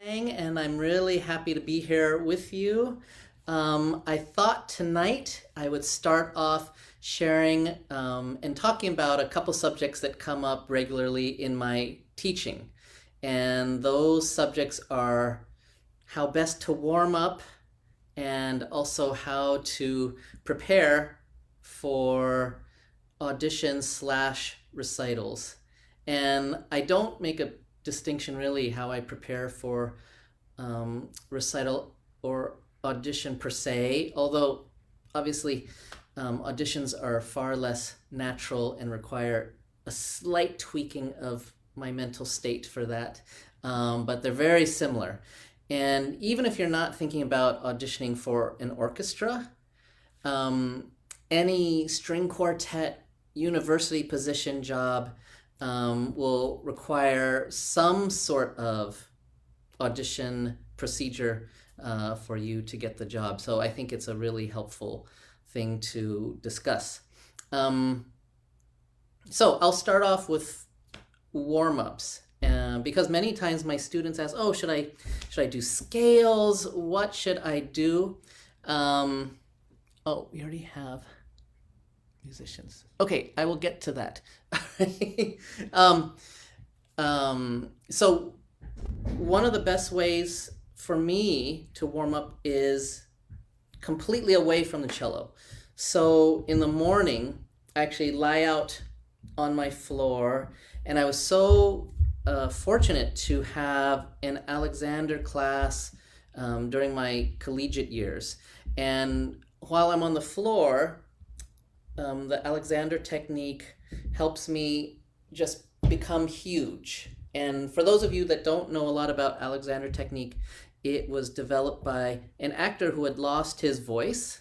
And I'm really happy to be here with you. I thought tonight I would start off sharing and talking about a couple subjects that come up regularly in my teaching. And those subjects are how best to warm up and also how to prepare for auditions slash recitals. And I don't make a distinction really how I prepare for recital or audition per se, although obviously auditions are far less natural and require a slight tweaking of my mental state for that, but they're very similar. And even if you're not thinking about auditioning for an orchestra, any string quartet university position job will require some sort of audition procedure for you to get the job. So I think it's a really helpful thing to discuss. So I'll start off with warm-ups because many times my students ask, oh, should I do scales? What should I do? Oh, we already have musicians. Okay, I will get to that. So one of the best ways for me to warm up is completely away from the cello. So in the morning, I actually lie out on my floor, and I was so fortunate to have an Alexander class during my collegiate years. And while I'm on the floor, the Alexander technique helps me just become huge. And for those of you that don't know a lot about Alexander technique, it was developed by an actor who had lost his voice,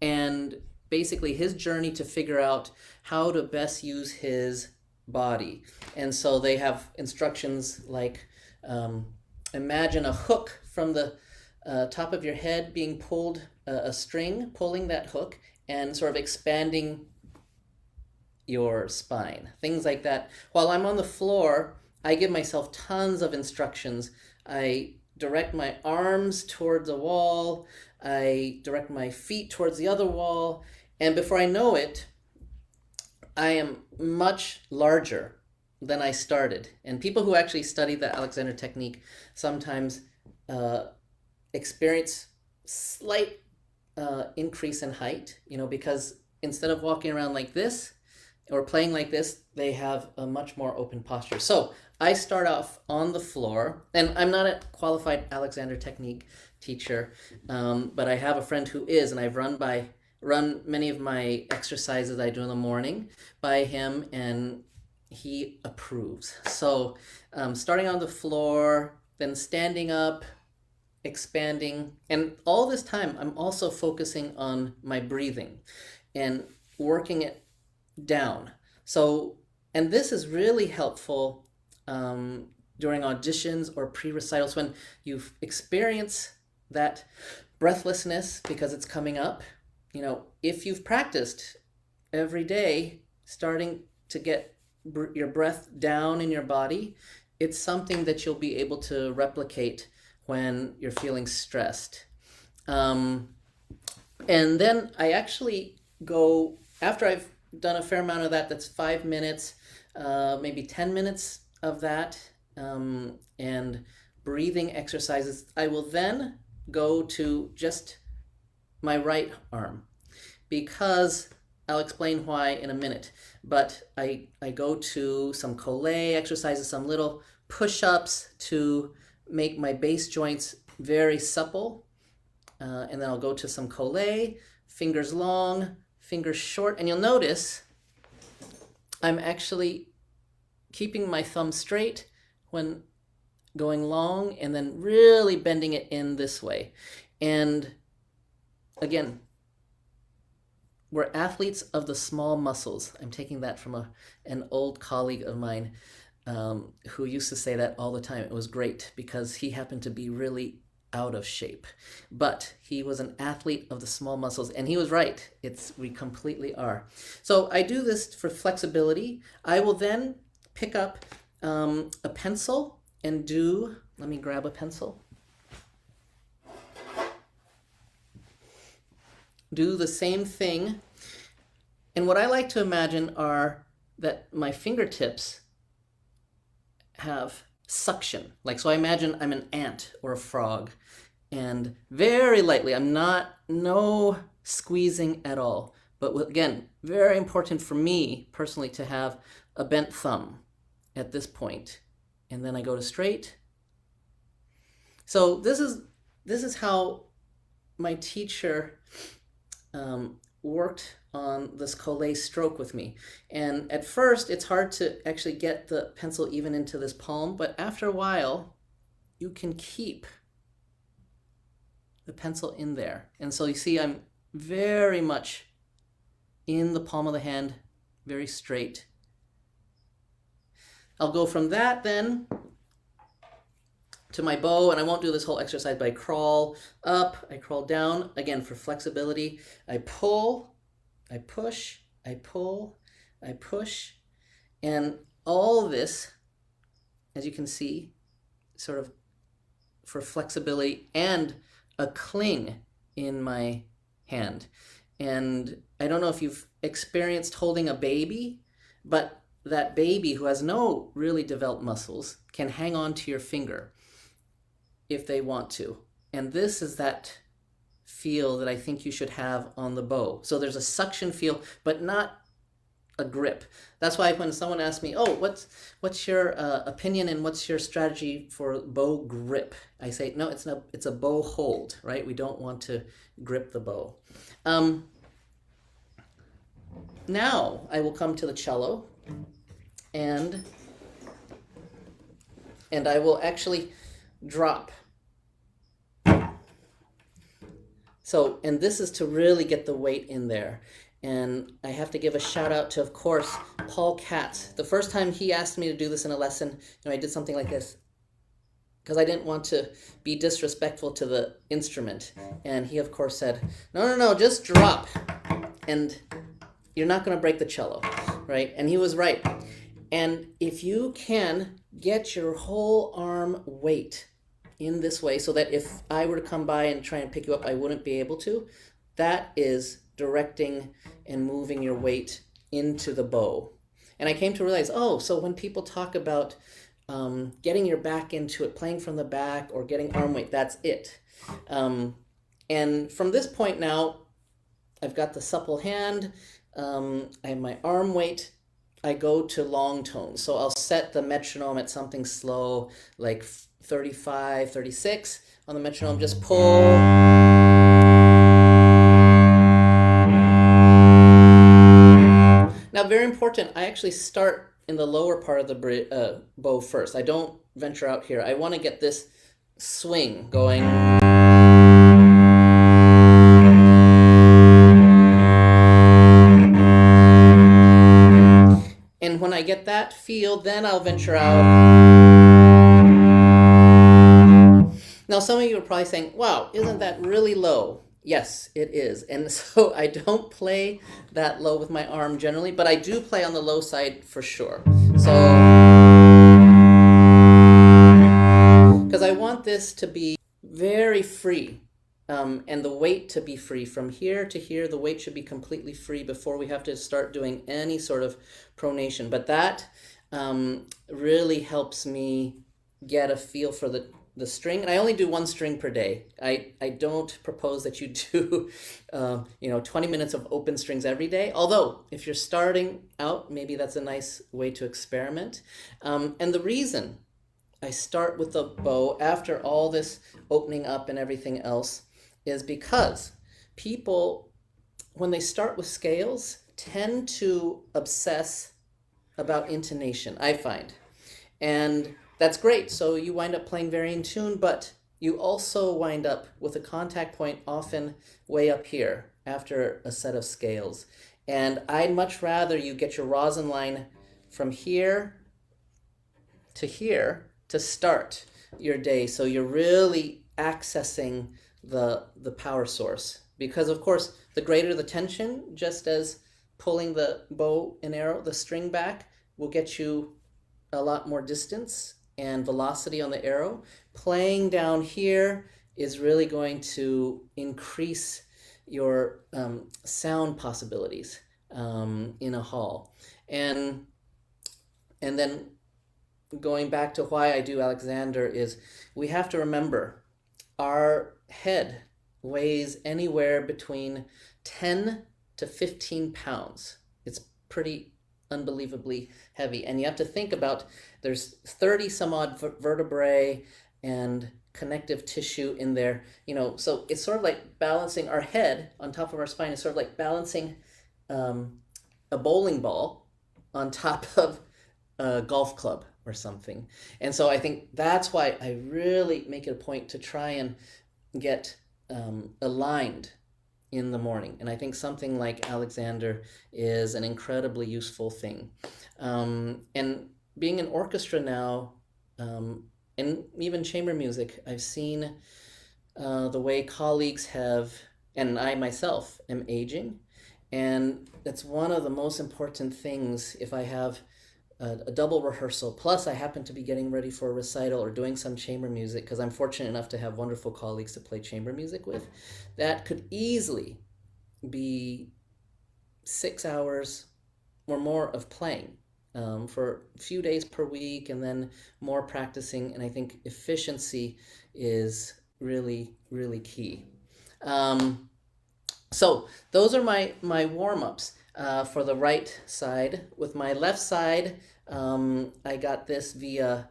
and basically his journey to figure out how to best use his body. And so they have instructions like imagine a hook from the top of your head being pulled, a string, pulling that hook and sort of expanding your spine, things like that. While I'm on the floor, I give myself tons of instructions. I direct my arms towards a wall, I direct my feet towards the other wall, and before I know it, I am much larger than I started. And people who actually study the Alexander technique sometimes experience slight increase in height, because instead of walking around like this or playing like this, they have a much more open posture. So I start off on the floor, and I'm not a qualified Alexander technique teacher, but I have a friend who is, and I've run many of my exercises I do in the morning by him, and he approves. So starting on the floor, then standing up, expanding, and all this time I'm also focusing on my breathing and working it down. So, and this is really helpful during auditions or pre-recitals when you experience that breathlessness because it's coming up. If you've practiced every day, starting to get your breath down in your body, it's something that you'll be able to replicate when you're feeling stressed. And then I actually go, after I've done a fair amount of that, that's 5 minutes, maybe 10 minutes of that, and breathing exercises, I will then go to just my right arm, because I'll explain why in a minute, but I go to some collé exercises, some little push-ups to make my bass joints very supple, and then I'll go to some collé, fingers long, fingers short, and you'll notice I'm actually keeping my thumb straight when going long and then really bending it in this way. And again, we're athletes of the small muscles. I'm taking that from an old colleague of mine who used to say that all the time. It was great because he happened to be really out of shape, but he was an athlete of the small muscles, and he was right. We completely are. So I do this for flexibility. I will then pick up a pencil and do Let me grab a pencil. Do the same thing. And what I like to imagine are that my fingertips have suction. Like, so I imagine I'm an ant or a frog, and very lightly, no squeezing at all. But again, very important for me personally to have a bent thumb at this point. And then I go to straight. So this is how my teacher worked on this collé stroke with me. And at first, it's hard to actually get the pencil even into this palm, but after a while, you can keep the pencil in there. And so you see I'm very much in the palm of the hand, very straight. I'll go from that then to my bow, and I won't do this whole exercise, but I crawl up, I crawl down, again for flexibility. I pull, I push, I pull, I push, and all this, as you can see, sort of for flexibility and a cling in my hand. And I don't know if you've experienced holding a baby, but that baby who has no really developed muscles can hang on to your finger if they want to. And this is that feel that I think you should have on the bow. So there's a suction feel, but not a grip. That's why when someone asks me, oh, what's your opinion and what's your strategy for bow grip? I say, no, it's a bow hold, right? We don't want to grip the bow. Now I will come to the cello, and I will actually drop. So, and this is to really get the weight in there. And I have to give a shout out to, of course, Paul Katz. The first time he asked me to do this in a lesson, I did something like this because I didn't want to be disrespectful to the instrument. And he, of course, said, no, just drop. And you're not going to break the cello, right? And he was right. And if you can get your whole arm weight in this way so that if I were to come by and try and pick you up, I wouldn't be able to, that is directing and moving your weight into the bow. And I came to realize, so when people talk about getting your back into it, playing from the back or getting arm weight, that's it. And from this point now, I've got the supple hand, I have my arm weight, I go to long tones. So I'll set the metronome at something slow, like 35, 36 on the metronome, just pull. Now, very important, I actually start in the lower part of the bow first. I don't venture out here. I want to get this swing going. And when I get that feel, then I'll venture out. Now, some of you are probably saying, wow, isn't that really low? Yes, it is. And so I don't play that low with my arm generally, but I do play on the low side for sure. So, because I want this to be very free, and the weight to be free. From here to here, the weight should be completely free before we have to start doing any sort of pronation. But that really helps me get a feel for the string. And I only do one string per day. I don't propose that you do 20 minutes of open strings every day. Although if you're starting out, maybe that's a nice way to experiment. And the reason I start with the bow after all this opening up and everything else is because people, when they start with scales, tend to obsess about intonation, I find. And that's great. So you wind up playing very in tune, but you also wind up with a contact point often way up here after a set of scales. And I'd much rather you get your rosin line from here to start your day. So you're really accessing the power source. Because of course, the greater the tension, just as pulling the bow and arrow, the string back, will get you a lot more distance and velocity on the arrow. playing down here is really going to increase your sound possibilities in a hall. And then going back to why I do Alexander is we have to remember our head weighs anywhere between 10 to 15 pounds. It's pretty unbelievably heavy. And you have to think about there's 30 some odd vertebrae and connective tissue in there, so it's sort of like balancing our head on top of our spine is sort of like balancing a bowling ball on top of a golf club or something. And so I think that's why I really make it a point to try and get aligned in the morning. And I think something like Alexander is an incredibly useful thing. And being an orchestra now, and even chamber music, I've seen the way colleagues have, and I myself am aging, and it's one of the most important things if I have a double rehearsal, plus I happen to be getting ready for a recital or doing some chamber music, because I'm fortunate enough to have wonderful colleagues to play chamber music with, that could easily be 6 hours or more of playing for a few days per week, and then more practicing. And I think efficiency is really, really key. So those are my warm-ups for the right side. With my left side, I got this via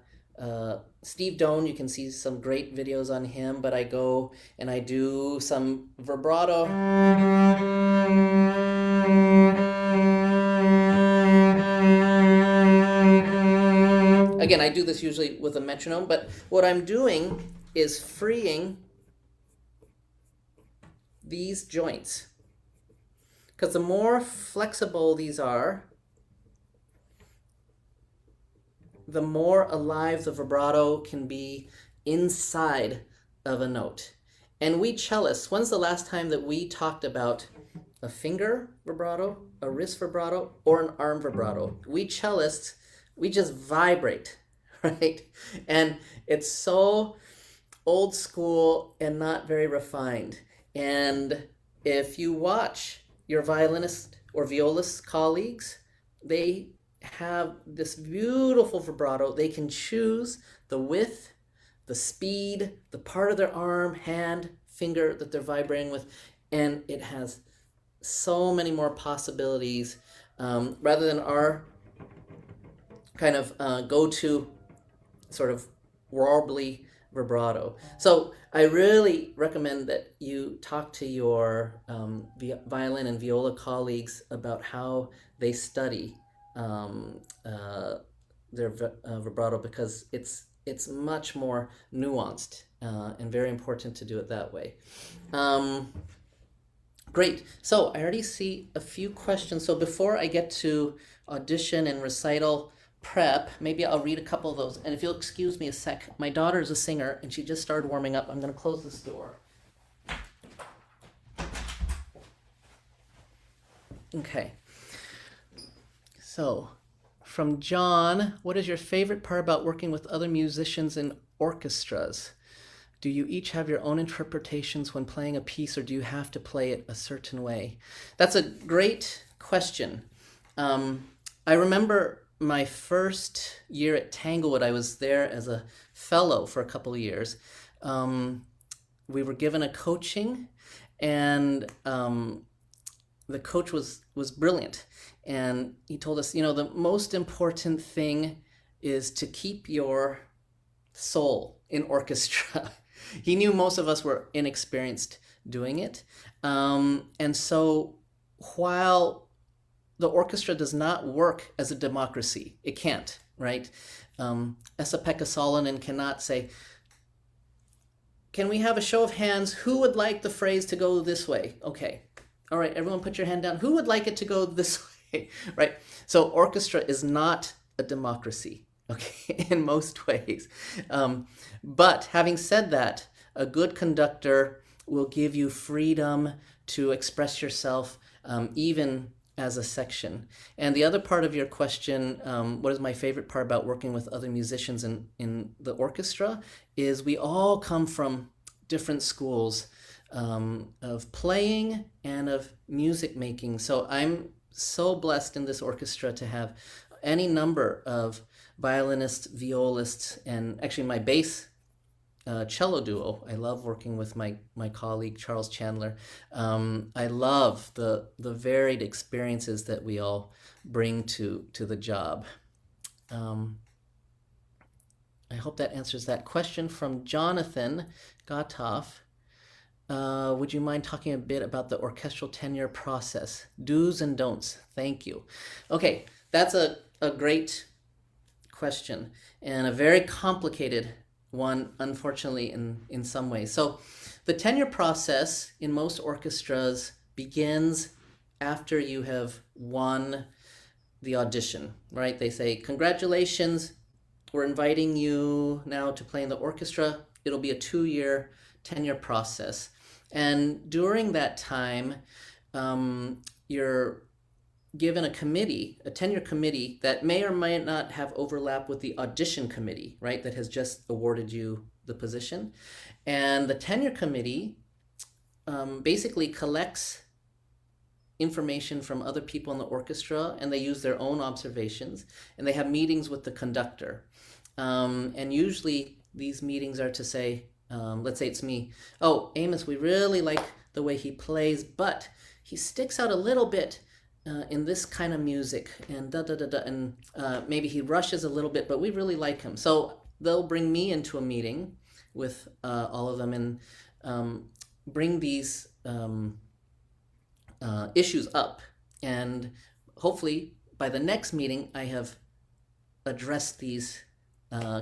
Steve Doan. You can see some great videos on him, but I go and I do some vibrato. Again, I do this usually with a metronome, but what I'm doing is freeing these joints. Because the more flexible these are, the more alive the vibrato can be inside of a note. And we cellists, when's the last time that we talked about a finger vibrato, a wrist vibrato, or an arm vibrato? We cellists, we just vibrate, right? And it's so old school and not very refined. And if you watch your violinist or violist colleagues, they have this beautiful vibrato. They can choose the width, the speed, the part of their arm, hand, finger that they're vibrating with, and it has so many more possibilities rather than our kind of go-to sort of warbly vibrato. So I really recommend that you talk to your violin and viola colleagues about how they study their vibrato, because it's much more nuanced and very important to do it that way. Great. So I already see a few questions. So before I get to audition and recital prep, maybe I'll read a couple of those. And if you'll excuse me a sec, my daughter is a singer and she just started warming up. I'm going to close this door. Okay. So from John, what is your favorite part about working with other musicians in orchestras? Do you each have your own interpretations when playing a piece, or do you have to play it a certain way? That's a great question. I remember my first year at Tanglewood, I was there as a fellow for a couple of years. We were given a coaching, and the coach was brilliant. And he told us, the most important thing is to keep your soul in orchestra. He knew most of us were inexperienced doing it. And so while the orchestra does not work as a democracy, it can't, right? Esa-Pekka Salonen cannot say, can we have a show of hands? Who would like the phrase to go this way? Okay. All right, everyone put your hand down. Who would like it to go this way, right? So orchestra is not a democracy, okay, in most ways. But having said that, a good conductor will give you freedom to express yourself, even as a section. And the other part of your question, what is my favorite part about working with other musicians in the orchestra, is we all come from different schools of playing and of music making. So I'm so blessed in this orchestra to have any number of violinists, violists, and actually my bass cello duo. I love working with my colleague Charles Chandler. I love the varied experiences that we all bring to the job. I hope that answers that question. From Jonathan Gottoff. Would you mind talking a bit about the orchestral tenure process? Do's and don'ts. Thank you. Okay, that's a great question and a very complicated one, unfortunately, in some ways. So the tenure process in most orchestras begins after you have won the audition, right? They say, congratulations, we're inviting you now to play in the orchestra. It'll be a 2-year tenure process. And during that time, you're given a committee, a tenure committee that may or may not have overlap with the audition committee, right, that has just awarded you the position. And the tenure committee basically collects information from other people in the orchestra, and they use their own observations, and they have meetings with the conductor. And usually these meetings are to say, let's say it's me, oh, Amos, we really like the way he plays, but he sticks out a little bit in this kind of music, and and maybe he rushes a little bit, but we really like him. So they'll bring me into a meeting with all of them and bring these issues up. And hopefully by the next meeting, I have addressed these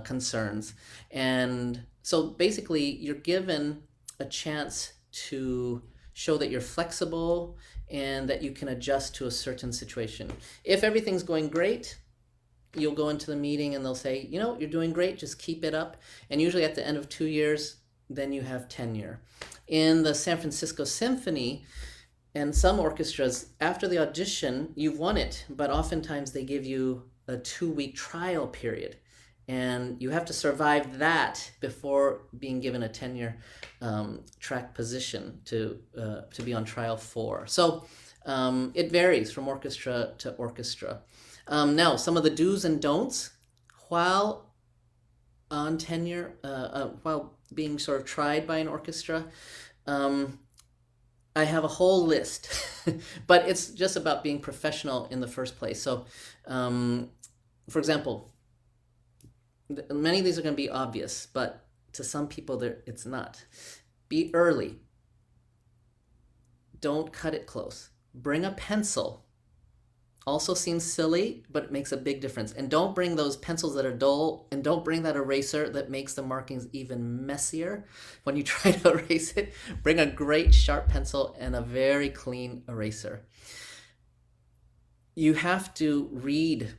concerns. And so basically, you're given a chance to show that you're flexible and that you can adjust to a certain situation. If everything's going great, you'll go into the meeting and they'll say, you know, you're doing great, just keep it up. And usually at the end of 2 years, then you have tenure. In the San Francisco Symphony and some orchestras, after the audition, you've won it, but oftentimes they give you a 2-week trial period. And you have to survive that before being given a tenure track position to be on trial for. So it varies from orchestra to orchestra. Now, some of the do's and don'ts while on tenure, while being sort of tried by an orchestra. I have a whole list, but it's just about being professional in the first place. So, for example, many of these are going to be obvious, but to some people it's not. Be early. Don't cut it close. Bring a pencil. Also seems silly, but it makes a big difference. And don't bring those pencils that are dull, and don't bring that eraser that makes the markings even messier when you try to erase it. Bring a great sharp pencil and a very clean eraser. You have to read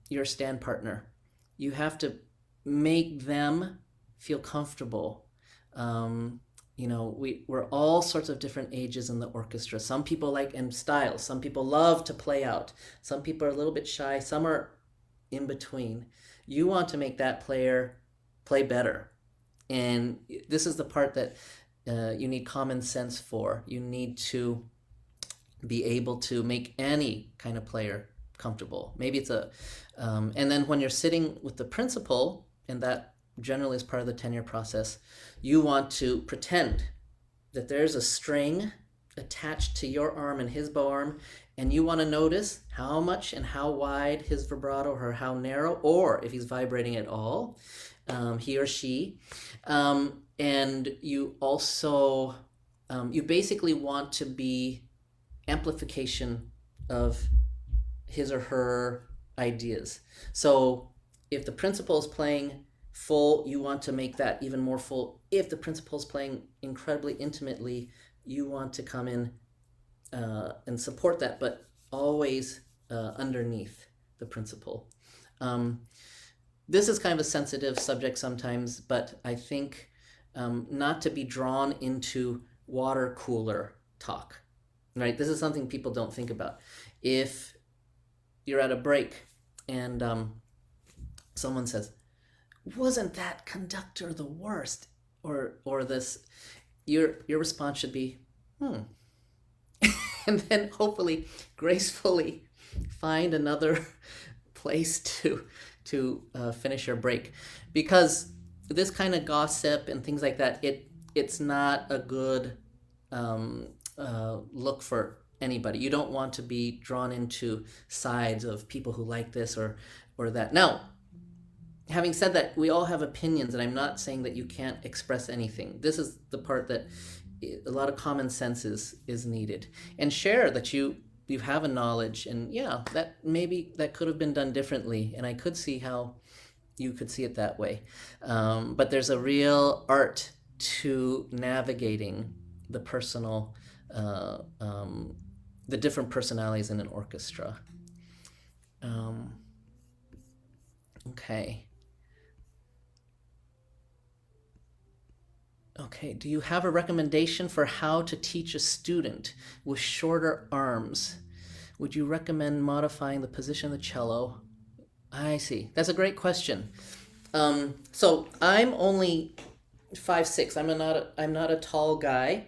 your stand partner. You have to make them feel comfortable. We're all sorts of different ages in the orchestra. Some people like in styles. Some people love to play out. Some people are a little bit shy. Some are in between. You want to make that player play better. And this is the part that you need common sense for. You need to be able to make any kind of player comfortable. Maybe it's and then when you're sitting with the principal, and that generally is part of the tenure process, you want to pretend that there's a string attached to your arm and his bow arm, and you want to notice how much and how wide his vibrato, or how narrow, or if he's vibrating at all, he or she. And you also, you basically want to be amplification of his or her ideas. So if the principal is playing full, you want to make that even more full. If the principal is playing incredibly intimately, you want to come in and support that, but always underneath the principal. This is kind of a sensitive subject sometimes, but I think not to be drawn into water cooler talk. right? This is something people don't think about. If you're at a break and someone says, "Wasn't that conductor the worst?" or this, your response should be, and then hopefully gracefully find another place to finish your break, because this kind of gossip and things like that, it's not a good look for anybody. You don't want to be drawn into sides of people who like this or that. Now, having said that, we all have opinions, and I'm not saying that you can't express anything. This is the part that a lot of common sense is needed, and share that you have a knowledge, and yeah, that maybe that could have been done differently, and I could see how you could see it that way. But there's a real art to navigating the personal, the different personalities in an orchestra. Okay. Okay, do you have a recommendation for how to teach a student with shorter arms? Would you recommend modifying the position of the cello? I see. That's a great question. So I'm only 5'6". I'm not a tall guy,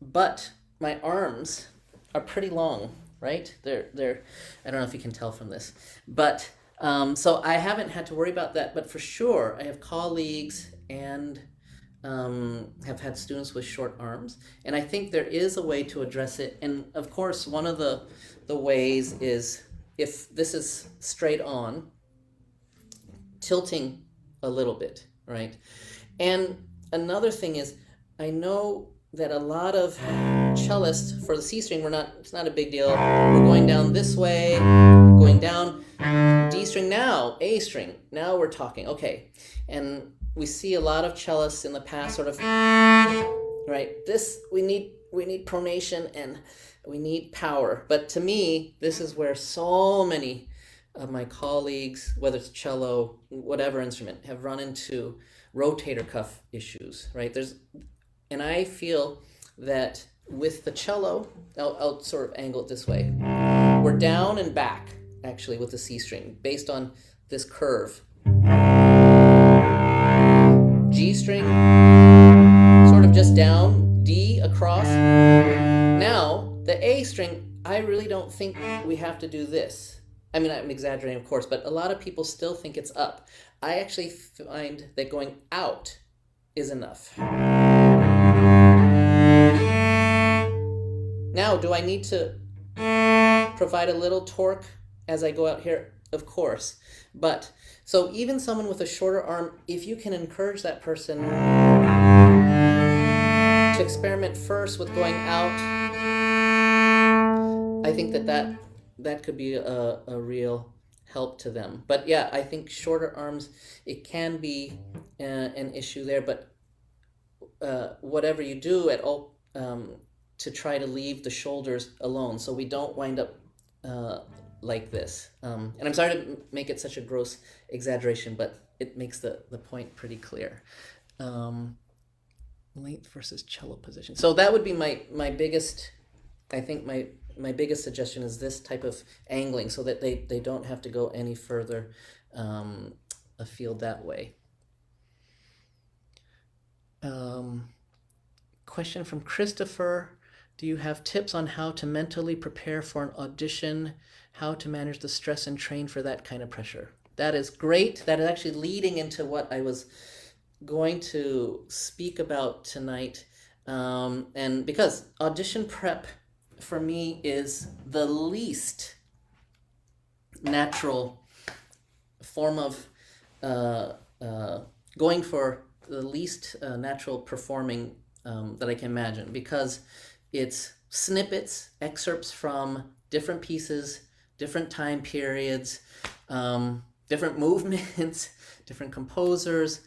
but my arms are pretty long, right? They're I don't know if you can tell from this, but so I haven't had to worry about that. But for sure, I have colleagues and have had students with short arms, and I think there is a way to address it. And of course, one of the ways is, if this is straight on, tilting a little bit, right? And another thing is, I know that a lot of cellists, for the C string, it's not a big deal. We're going down this way, going down, D string now, A string, now we're talking, okay. And we see a lot of cellists in the past sort of, right, this, we need pronation and we need power. But to me, this is where so many of my colleagues, whether it's cello, whatever instrument, have run into rotator cuff issues, right? And I feel that with the cello, I'll sort of angle it this way. We're down and back, actually, with the C string, based on this curve. G string, sort of just down, D across. Now, the A string, I really don't think we have to do this. I mean, I'm exaggerating, of course, but a lot of people still think it's up. I actually find that going out is enough. Now, do I need to provide a little torque as I go out here? Of course. But, so even someone with a shorter arm, if you can encourage that person to experiment first with going out, I think that could be a real help to them. But yeah, I think shorter arms, it can be an issue there, but whatever you do at all, to try to leave the shoulders alone so we don't wind up like this. And I'm sorry to make it such a gross exaggeration, but it makes the point pretty clear. Length versus cello position. So that would be my biggest, I think my biggest suggestion is this type of angling, so that they don't have to go any further afield that way. Question from Christopher. Do you have tips on how to mentally prepare for an audition, how to manage the stress and train for that kind of pressure? That is great. That is actually leading into what I was going to speak about tonight. And because audition prep for me is the least natural form of going for the least natural performing that I can imagine, because it's snippets, excerpts from different pieces, different time periods, different movements, different composers,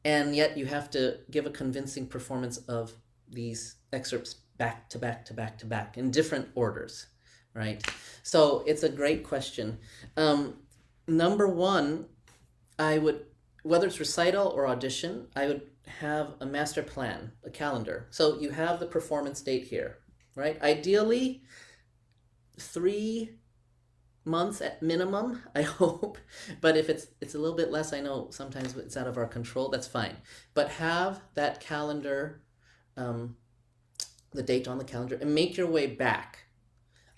and yet you have to give a convincing performance of these excerpts back to back to back to back in different orders, right? So it's a great question. Number one, I would, whether it's recital or audition, I would have a master plan, a calendar. So you have the performance date here. right? Ideally, 3 months at minimum, I hope. But if it's a little bit less, I know sometimes it's out of our control, that's fine. But have that calendar, the date on the calendar, and make your way back.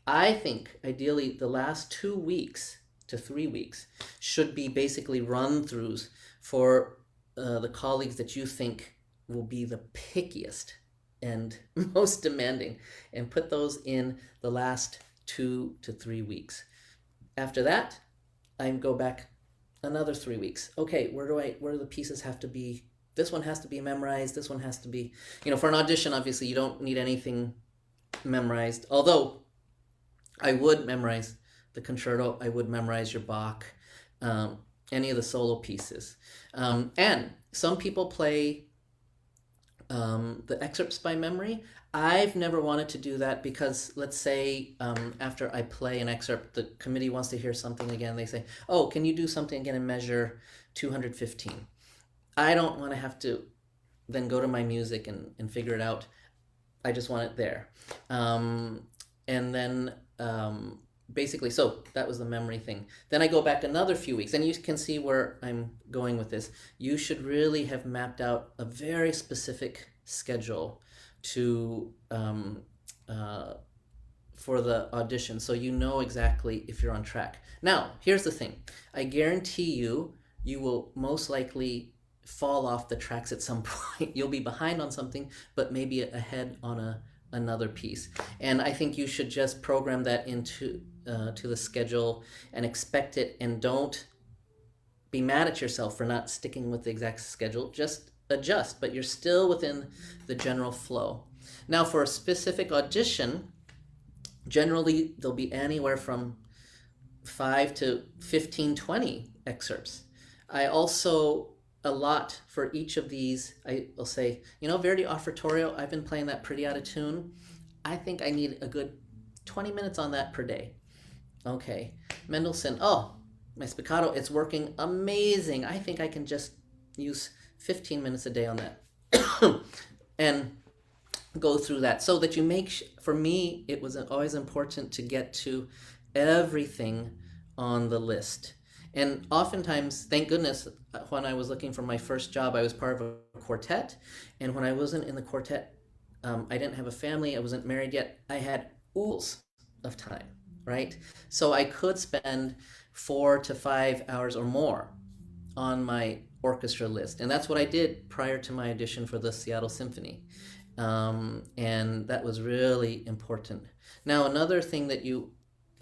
I think ideally the last 2 weeks to 3 weeks should be basically run-throughs for the colleagues that you think will be the pickiest and most demanding, and put those in the last 2 to 3 weeks. After that, I go back another 3 weeks. Okay, where do the pieces have to be? This one has to be memorized. This one has to be, for an audition, obviously you don't need anything memorized. Although I would memorize the concerto, I would memorize your Bach, any of the solo pieces. And some people play the excerpts by memory. I've never wanted to do that because, let's say, after I play an excerpt, the committee wants to hear something again. They say, oh, can you do something again in measure 215? I don't want to have to then go to my music and figure it out. I just want it there. And then basically, so that was the memory thing. Then I go back another few weeks, and you can see where I'm going with this. You should really have mapped out a very specific schedule to for the audition, so you know exactly if you're on track. Now, here's the thing. I guarantee you will most likely fall off the tracks at some point. You'll be behind on something, but maybe ahead on another piece. And I think you should just program that into to the schedule and expect it, and don't be mad at yourself for not sticking with the exact schedule. Just adjust, but you're still within the general flow. Now, for a specific audition, generally there'll be anywhere from 5 to 15, 20 excerpts. I also allot for each of these. I will say, Verdi Offertorio, I've been playing that pretty out of tune. I think I need a good 20 minutes on that per day. Okay, Mendelssohn, my spiccato, it's working amazing. I think I can just use 15 minutes a day on that. And go through that, so that you make, for me, it was always important to get to everything on the list. And oftentimes, thank goodness, when I was looking for my first job, I was part of a quartet. And when I wasn't in the quartet, I didn't have a family, I wasn't married yet, I had oodles of time, right? So I could spend 4 to 5 hours or more on my orchestra list. And that's what I did prior to my audition for the Seattle Symphony. And that was really important. Now, another thing that you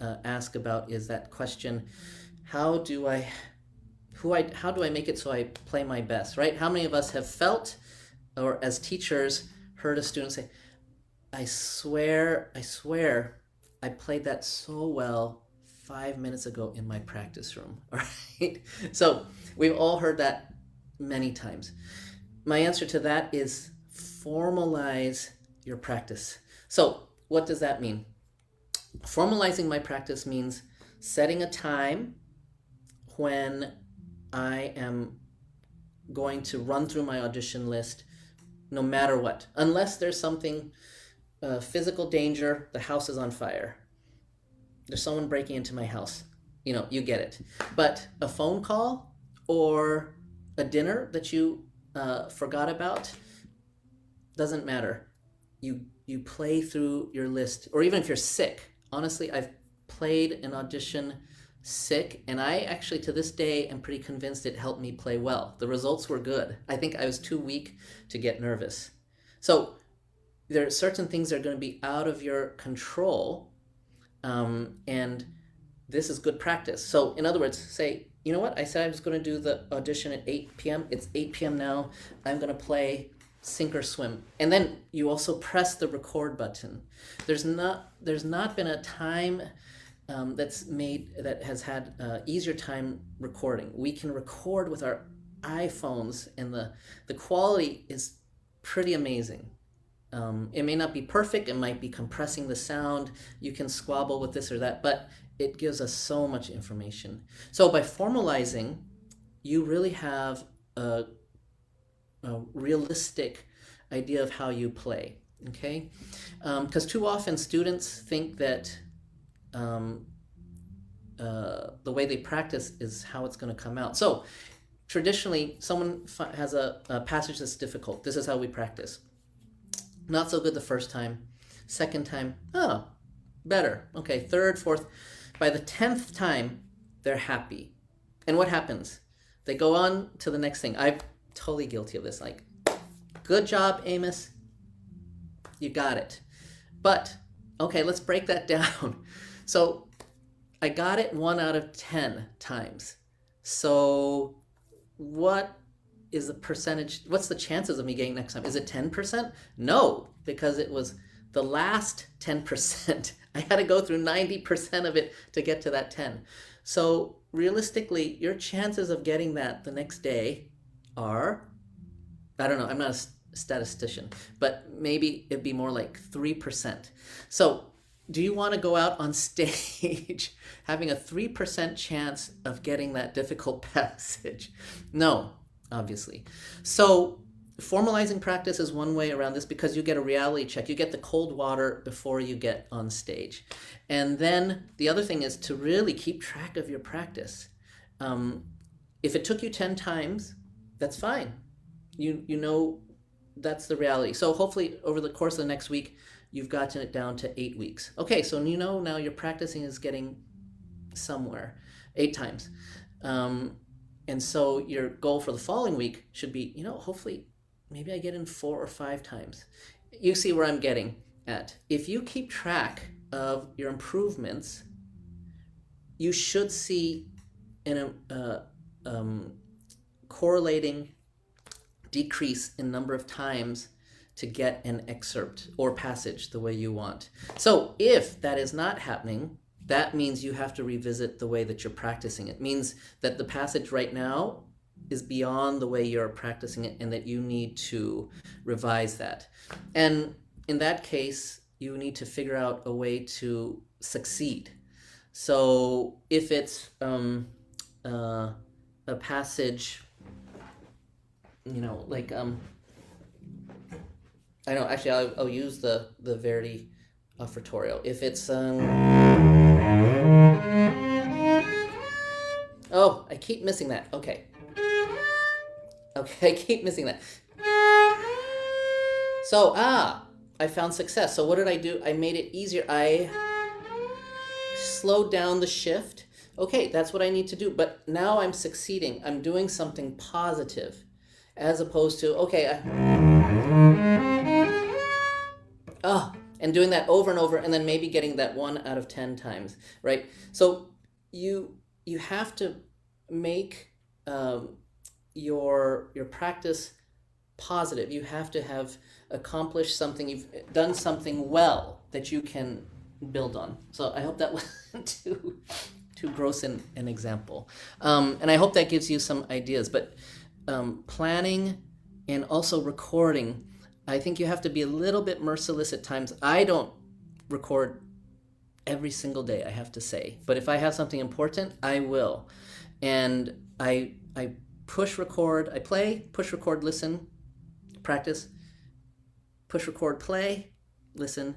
ask about is that question, how do I make it so I play my best, right? How many of us have felt, or as teachers, heard a student say, I swear, I played that so well 5 minutes ago in my practice room, right? So we've all heard that many times. My answer to that is formalize your practice. So what does that mean? Formalizing my practice means setting a time when I am going to run through my audition list no matter what. Unless there's something, physical danger, the house is on fire, there's someone breaking into my house, you get it. But a phone call or a dinner that you forgot about, doesn't matter. You play through your list, or even if you're sick. Honestly, I've played an audition sick, and I actually, to this day, am pretty convinced it helped me play well. The results were good. I think I was too weak to get nervous. So there are certain things that are going to be out of your control, and this is good practice. So in other words, say, you know what, I said I was going to do the audition at 8 p.m. It's 8 p.m. now. I'm going to play Sink or Swim. And then you also press the record button. There's not been a time that has had easier time recording. We can record with our iPhones, and the quality is pretty amazing. It may not be perfect, it might be compressing the sound, you can squabble with this or that, but it gives us so much information. So by formalizing, you really have a realistic idea of how you play. okay? Because too often students think that the way they practice is how it's going to come out. So traditionally, someone has a passage that's difficult. This is how we practice. Not so good the first time. Second time, oh, better. Okay, third, fourth. By the 10th time, they're happy. And what happens? They go on to the next thing. I'm totally guilty of this. Like, good job, Amos. You got it. But, okay, let's break that down. So I got it 1 out of 10 times. So what is the percentage? What's the chances of me getting next time? Is it 10%? No, because it was the last 10%. I had to go through 90% of it to get to that 10. So realistically, your chances of getting that the next day are, I don't know, I'm not a statistician, but maybe it'd be more like 3%. So do you want to go out on stage having a 3% chance of getting that difficult passage? No, obviously. So formalizing practice is one way around this, because you get a reality check. You get the cold water before you get on stage. And then the other thing is to really keep track of your practice. If it took you 10 times, that's fine. You know that's the reality. So hopefully over the course of the next week, you've gotten it down to 8 weeks. Okay, so you know now your practicing is getting somewhere, 8 times. And so your goal for the following week should be, hopefully maybe I get in 4 or 5 times. You see where I'm getting at. If you keep track of your improvements, you should see an correlating decrease in number of times to get an excerpt or passage the way you want. So if that is not happening, that means you have to revisit the way that you're practicing. It means that the passage right now is beyond the way you're practicing it, and that you need to revise that. And in that case, you need to figure out a way to succeed. So if it's a passage, like I know, actually, I'll use the Verdi offertorio. If it's oh, I keep missing that. Okay, I keep missing that. So I found success. So what did I do? I made it easier. I slowed down the shift. Okay, that's what I need to do. But now I'm succeeding. I'm doing something positive, as opposed to and doing that over and over, and then maybe getting that 1 out of 10 times, right? So you have to make your practice positive. You have to have accomplished something. You've done something well that you can build on. So I hope that wasn't too gross an example, and I hope that gives you some ideas. But planning and also recording, I think you have to be a little bit merciless at times. I don't record every single day, I have to say. But if I have something important, I will. And I push record, I play, push record, listen, practice, push record, play, listen,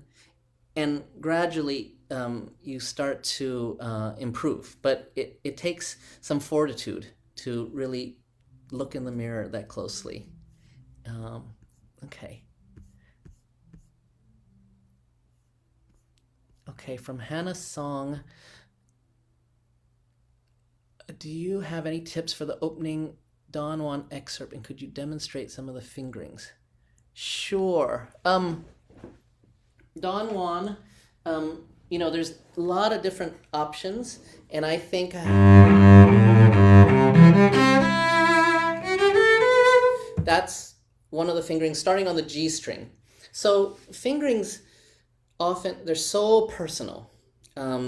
and gradually you start to improve. But it takes some fortitude to really look in the mirror that closely. Okay, from Hannah's song, do you have any tips for the opening Don Juan excerpt, and could you demonstrate some of the fingerings? Sure. Don Juan, there's a lot of different options, and I think that's one of the fingerings, starting on the G string. So fingerings, often, they're so personal.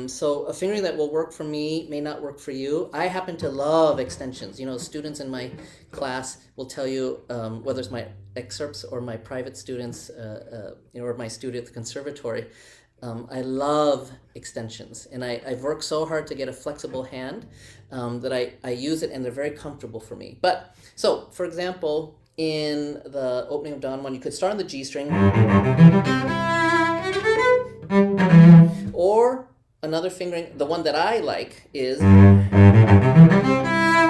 So a fingering that will work for me may not work for you. I happen to love extensions. Students in my class will tell you, whether it's my excerpts or my private students, or my student at the conservatory, I love extensions. And I've worked so hard to get a flexible hand that I use it, and they're very comfortable for me. But, so, for example, in the opening of Don Juan, you could start on the G string, or another fingering, the one that I like is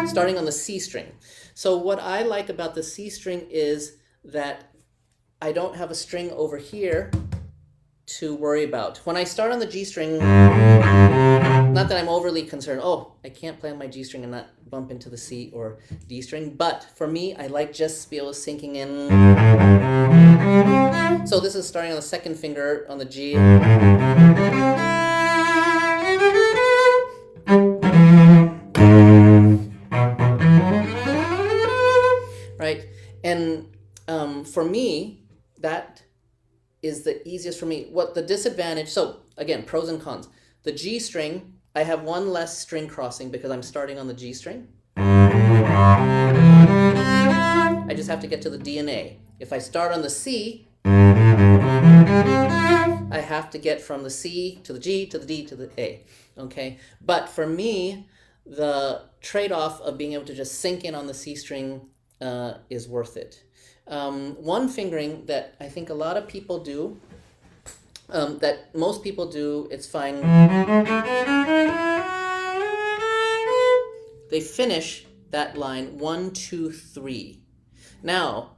starting on the C string. So what I like about the C string is that I don't have a string over here to worry about. When I start on the G string, not that I'm overly concerned, oh, I can't play on my G string and not bump into the C or D string, but for me, I like just to be able to sinking in. So this is starting on the second finger on the G. Right? And for me, that is the easiest for me. What the disadvantage, so again, pros and cons. The G string, I have one less string crossing because I'm starting on the G string. I just have to get to the D and A. If I start on the C, I have to get from the C to the G to the D to the A. Okay? But for me, the trade-off of being able to just sink in on the C string is worth it. One fingering that I think a lot of people do, that most people do, it's fine. They finish that line 1, 2, 3. Now,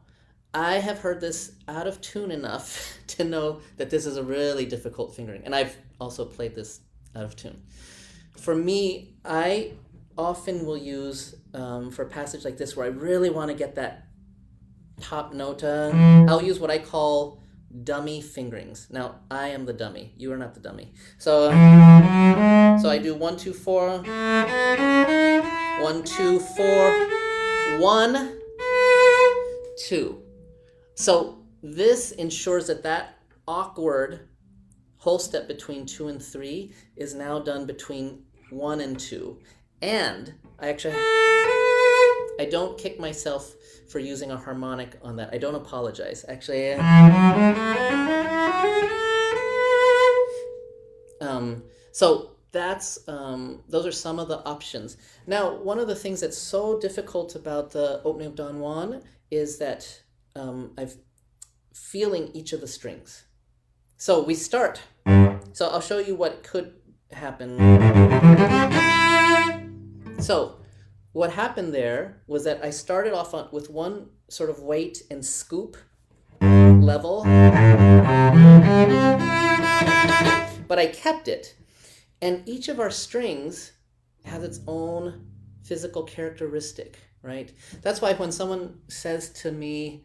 I have heard this out of tune enough to know that this is a really difficult fingering, and I've also played this out of tune. For me, I often will use, for a passage like this where I really want to get that top note, I'll use what I call dummy fingerings. Now, I am the dummy. You are not the dummy. So I do 1, 2, 4, 1, 2, 4, 1, 2. So this ensures that that awkward whole step between 2 and 3 is now done between 1 and 2. And I don't kick myself for using a harmonic on that. I don't apologize. Actually, so that's those are some of the options. Now, one of the things that's so difficult about the opening of Don Juan is that I've feeling each of the strings. So we start. So I'll show you what could happen. So what happened there was that I started off with one sort of weight and scoop level, but I kept it. And each of our strings has its own physical characteristic, right? That's why when someone says to me,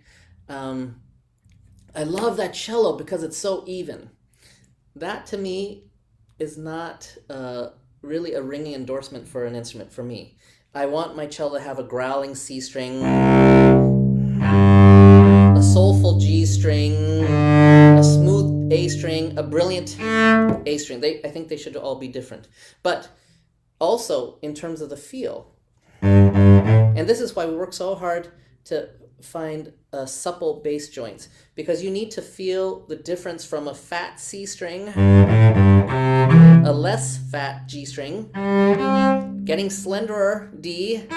I love that cello because it's so even, that to me is not really a ringing endorsement for an instrument for me. I want my cello to have a growling C string, a soulful G string, a smooth A string, a brilliant A string. I think they should all be different. But also in terms of the feel. And this is why we work so hard to find supple bass joints, because you need to feel the difference from a fat C string, a less fat G string, getting slenderer D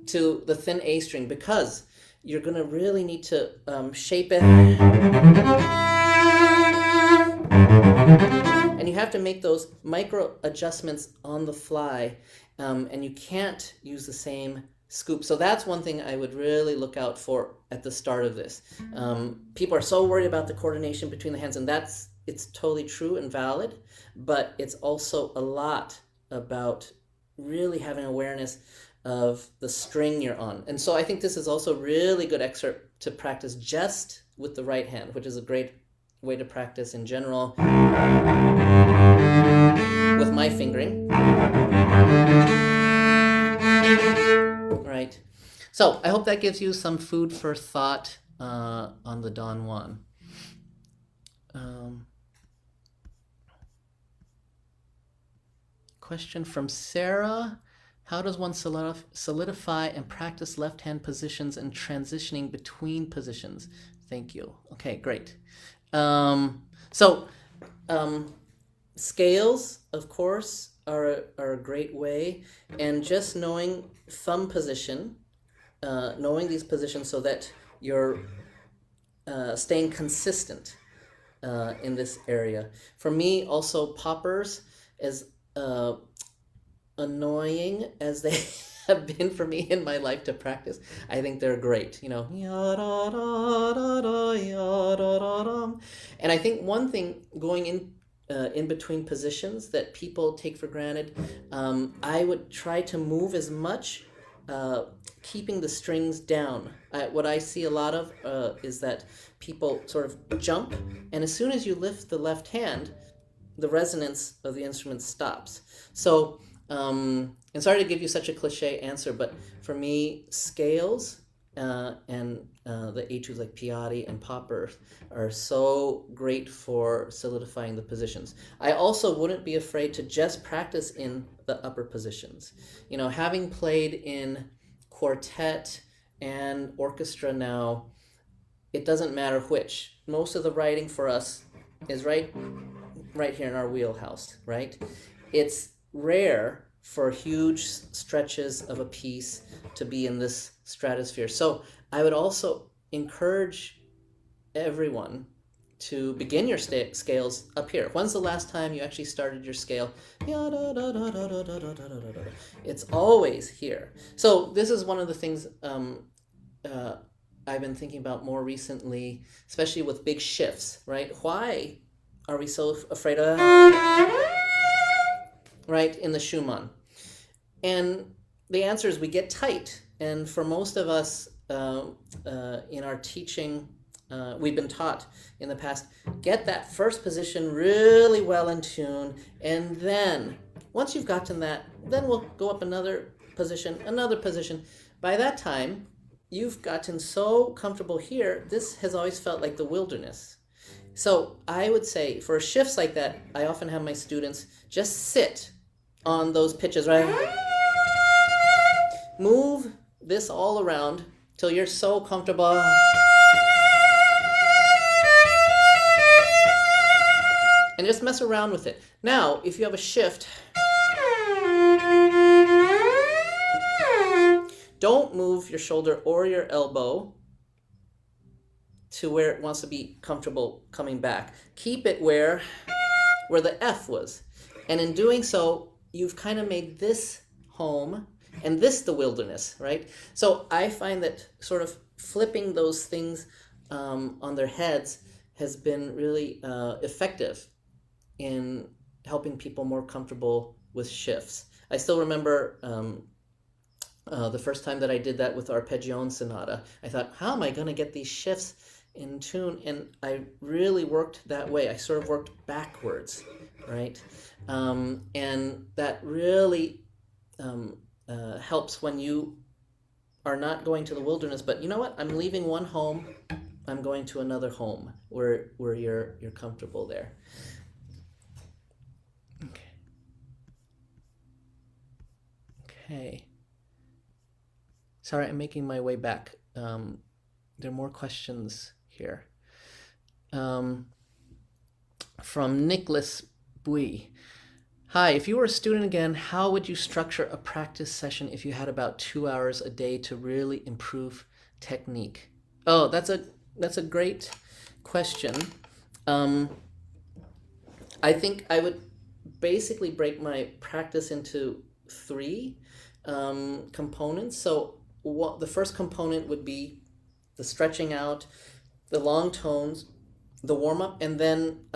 to the thin A string, because you're going to really need to shape it. And you have to make those micro adjustments on the fly, and you can't use the same scoop. So that's one thing I would really look out for at the start of this. People are so worried about the coordination between the hands, and it's totally true and valid, but it's also a lot about really having awareness of the string you're on. And so I think this is also a really good excerpt to practice just with the right hand, which is a great way to practice in general with my fingering. Right. So I hope that gives you some food for thought on the Don Juan. Question from Sarah. How does one solidify and practice left-hand positions and transitioning between positions? Thank you. Okay, great. Scales, of course, are a great way. And just knowing thumb position knowing these positions so that you're staying consistent in this area. For me, also poppers, as annoying as they have been for me in my life to practice, I think they're great. You know, and I think one thing going in between positions that people take for granted, I would try to move as much, keeping the strings down. What I see a lot of is that people sort of jump, and as soon as you lift the left hand, the resonance of the instrument stops. So, and sorry to give you such a cliche answer, but for me, scales and the etudes like piatti and poppers are so great for solidifying the positions. I also wouldn't be afraid to just practice in the upper positions. You know, having played in quartet and orchestra now, it doesn't matter which. Most of the writing for us is right here in our wheelhouse, right? It's rare for huge stretches of a piece to be in this stratosphere. So I would also encourage everyone to begin your scales up here. When's the last time you actually started your scale? It's always here. So this is one of the things I've been thinking about more recently, especially with big shifts, right? Why are we so afraid of, right, in the Schumann? And the answer is we get tight. And for most of us in our teaching, we've been taught in the past, get that first position really well in tune, and then once you've gotten that, then we'll go up another position. By that time, you've gotten so comfortable here, this has always felt like the wilderness. So I would say for shifts like that, I often have my students just sit on those pitches, right? Move this all around till you're so comfortable. And just mess around with it. Now, if you have a shift, don't move your shoulder or your elbow to where it wants to be comfortable coming back. Keep it where the F was. And in doing so, you've kind of made this home and this the wilderness, right? So I find that sort of flipping those things on their heads has been really effective in helping people more comfortable with shifts. I still remember the first time that I did that with Arpeggione Sonata. I thought, how am I going to get these shifts in tune? And I really worked that way. I sort of worked backwards, right? And that really helps when you are not going to the wilderness, but you know what? I'm leaving one home, I'm going to another home where you're comfortable there. Okay. Sorry, I'm making my way back. There are more questions here. From Nicholas Bui. Hi, if you were a student again, how would you structure a practice session if you had about 2 hours a day to really improve technique? Oh, that's a great question. I think I would basically break my practice into 3 components. So the first component would be the stretching out, the long tones, the warm-up, and then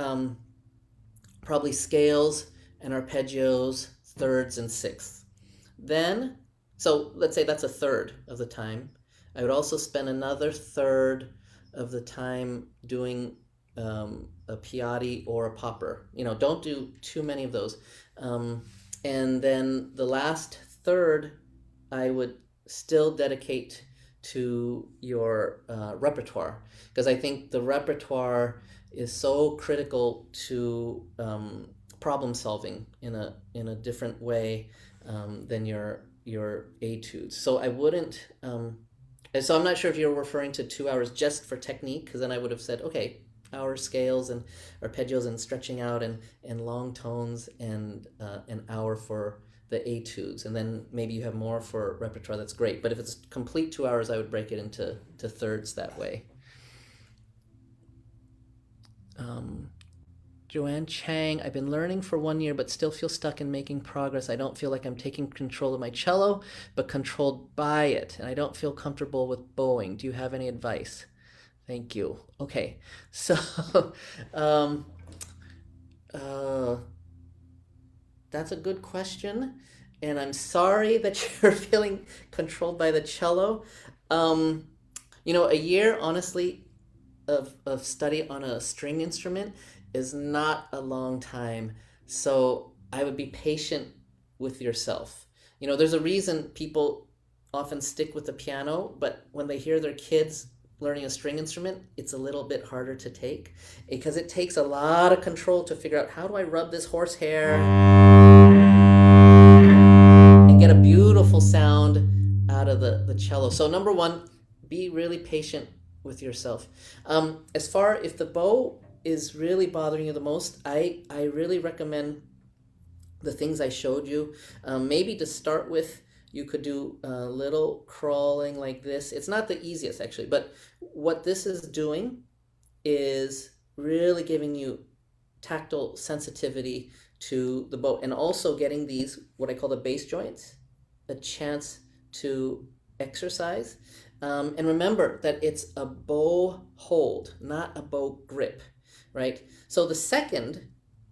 probably scales and arpeggios, thirds and sixths. Then, so let's say that's a third of the time. I would also spend another third of the time doing a piatti or a popper. You know, don't do too many of those. And then the last third, I would still dedicate to your repertoire, because I think the repertoire is so critical to problem solving in a different way than your etudes. So I wouldn't. So I'm not sure if you're referring to 2 hours just for technique, because then I would have said, okay, hour scales and arpeggios and stretching out and long tones and an hour for the etudes, and then maybe you have more for repertoire, that's great. But if it's complete 2 hours, I would break it into thirds that way. Joanne Chang, I've been learning for 1 year, but still feel stuck in making progress. I don't feel like I'm taking control of my cello, but controlled by it. And I don't feel comfortable with bowing. Do you have any advice? Thank you. Okay, so that's a good question. And I'm sorry that you're feeling controlled by the cello. You know, a year, honestly, of study on a string instrument is not a long time. So I would be patient with yourself. You know, there's a reason people often stick with the piano, but when they hear their kids learning a string instrument, it's a little bit harder to take because it takes a lot of control to figure out, how do I rub this horsehair and get a beautiful sound out of the cello. So number one, be really patient with yourself. As far if the bow is really bothering you the most, I really recommend the things I showed you. Maybe to start with, you could do a little crawling like this. It's not the easiest actually, but what this is doing is really giving you tactile sensitivity to the bow, and also getting these, what I call the bass joints, a chance to exercise. And remember that it's a bow hold, not a bow grip, right? So the second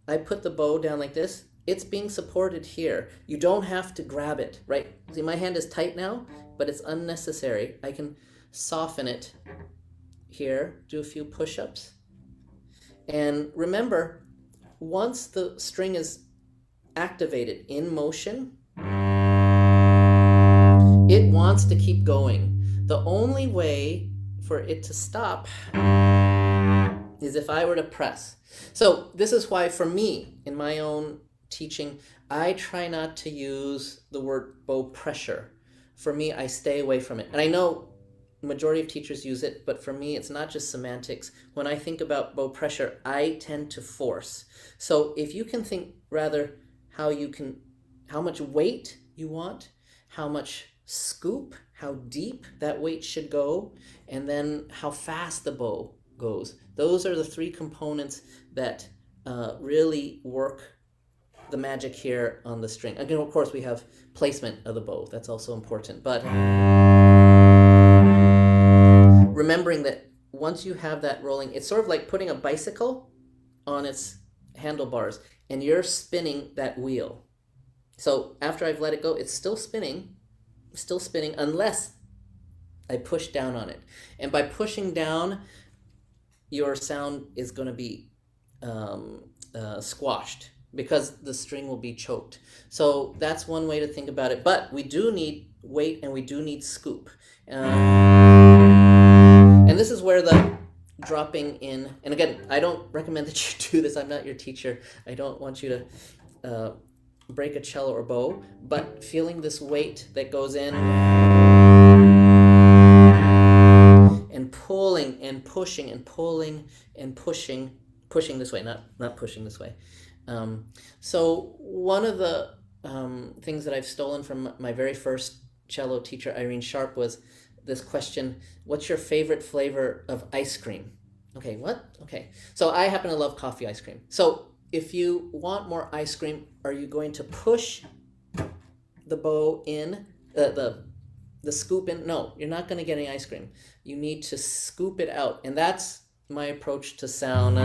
I put the bow down like this, it's being supported here. You don't have to grab it, right? See, my hand is tight now, but it's unnecessary. I can soften it here, do a few push-ups. And remember, once the string is activated in motion, it wants to keep going. The only way for it to stop is if I were to press. So this is why, for me, in my own teaching, I try not to use the word bow pressure. For me, I stay away from it. And I know the majority of teachers use it, but for me, it's not just semantics. When I think about bow pressure, I tend to force. So if you can think rather how much weight you want, how much scoop, how deep that weight should go, and then how fast the bow goes. Those are the three components that really work the magic here on the string. Again, of course, we have placement of the bow. That's also important. But remembering that once you have that rolling, it's sort of like putting a bicycle on its handlebars, and you're spinning that wheel. So after I've let it go, it's still spinning unless I push down on it. And by pushing down, your sound is going to be squashed because the string will be choked. So that's one way to think about it. But we do need weight and we do need scoop. And this is where the dropping in, and again, I don't recommend that you do this. I'm not your teacher. I don't want you to break a cello or bow, but feeling this weight that goes in and pulling and pushing and pulling and pushing this way, not pushing this way. So one of the things that I've stolen from my very first cello teacher, Irene Sharp, was this question: what's your favorite flavor of ice cream? Okay, what? Okay, so I happen to love coffee ice cream. So if you want more ice cream, are you going to push the bow in, the scoop in? No, you're not going to get any ice cream. You need to scoop it out, and that's my approach to sound.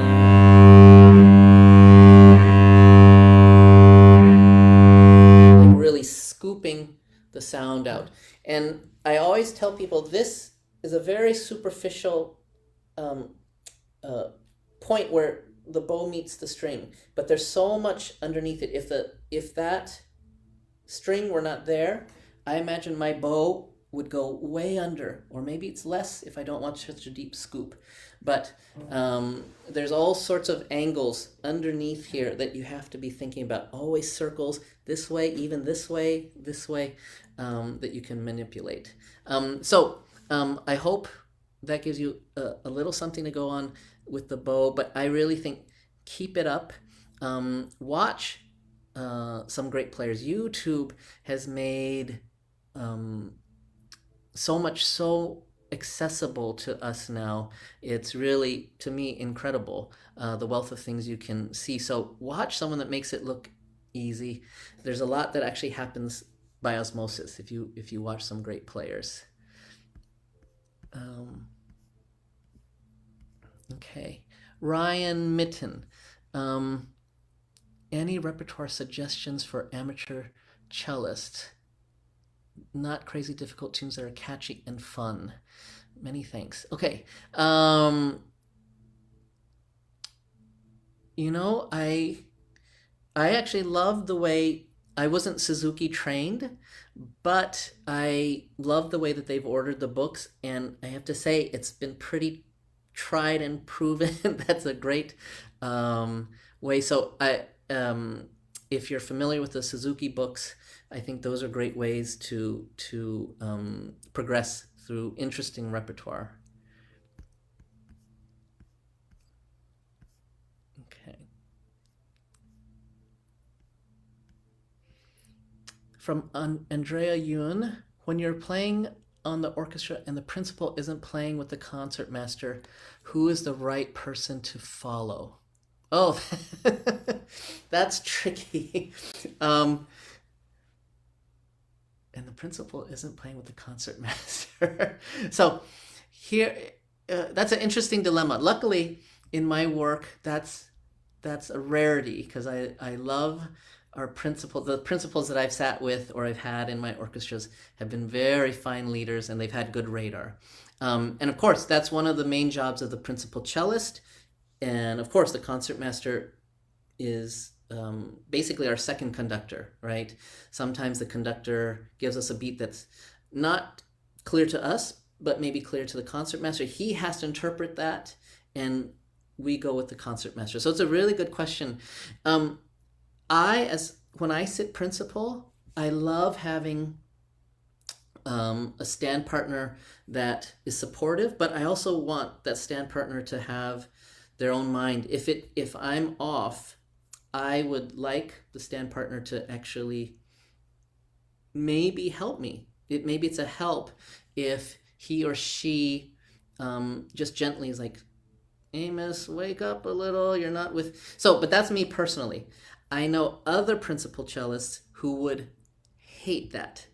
Like really scooping the sound out. And I always tell people this is a very superficial point where the bow meets the string, but there's so much underneath it. If that string were not there, I imagine my bow would go way under, or maybe it's less if I don't want such a deep scoop. But there's all sorts of angles underneath here that you have to be thinking about. Always circles this way, even this way, that you can manipulate. So I hope that gives you a little something to go on with the bow, but I really think keep it up. Watch some great players. YouTube has made so much so accessible to us now. It's really, to me, incredible, the wealth of things you can see. So watch someone that makes it look easy. There's a lot that actually happens by osmosis if you watch some great players. Okay, Ryan Mitten. Any repertoire suggestions for amateur cellists? Not crazy difficult tunes that are catchy and fun. Many thanks. Okay. You know, I actually love the way I wasn't Suzuki trained, but I love the way that they've ordered the books, and I have to say it's been pretty tried and proven. That's a great way. So if you're familiar with the Suzuki books, I think those are great ways to progress through interesting repertoire. Okay. From Andrea Yun, when you're playing on the orchestra and the principal isn't playing with the concertmaster, who is the right person to follow? Oh, that's tricky. And the principal isn't playing with the concertmaster. So here, that's an interesting dilemma. Luckily, in my work, that's a rarity because I love our principals. The principals that I've sat with or I've had in my orchestras have been very fine leaders, and they've had good radar. And of course, that's one of the main jobs of the principal cellist. And of course, the concertmaster is basically our second conductor, right? Sometimes the conductor gives us a beat that's not clear to us, but maybe clear to the concertmaster. He has to interpret that, and we go with the concertmaster. So it's a really good question. When I sit principal, I love having a stand partner that is supportive, but I also want that stand partner to have their own mind. If I'm off, I would like the stand partner to actually maybe help me. Maybe it's a help if he or she just gently is like, Amos, wake up a little, you're not with... So, but that's me personally. I know other principal cellists who would hate that.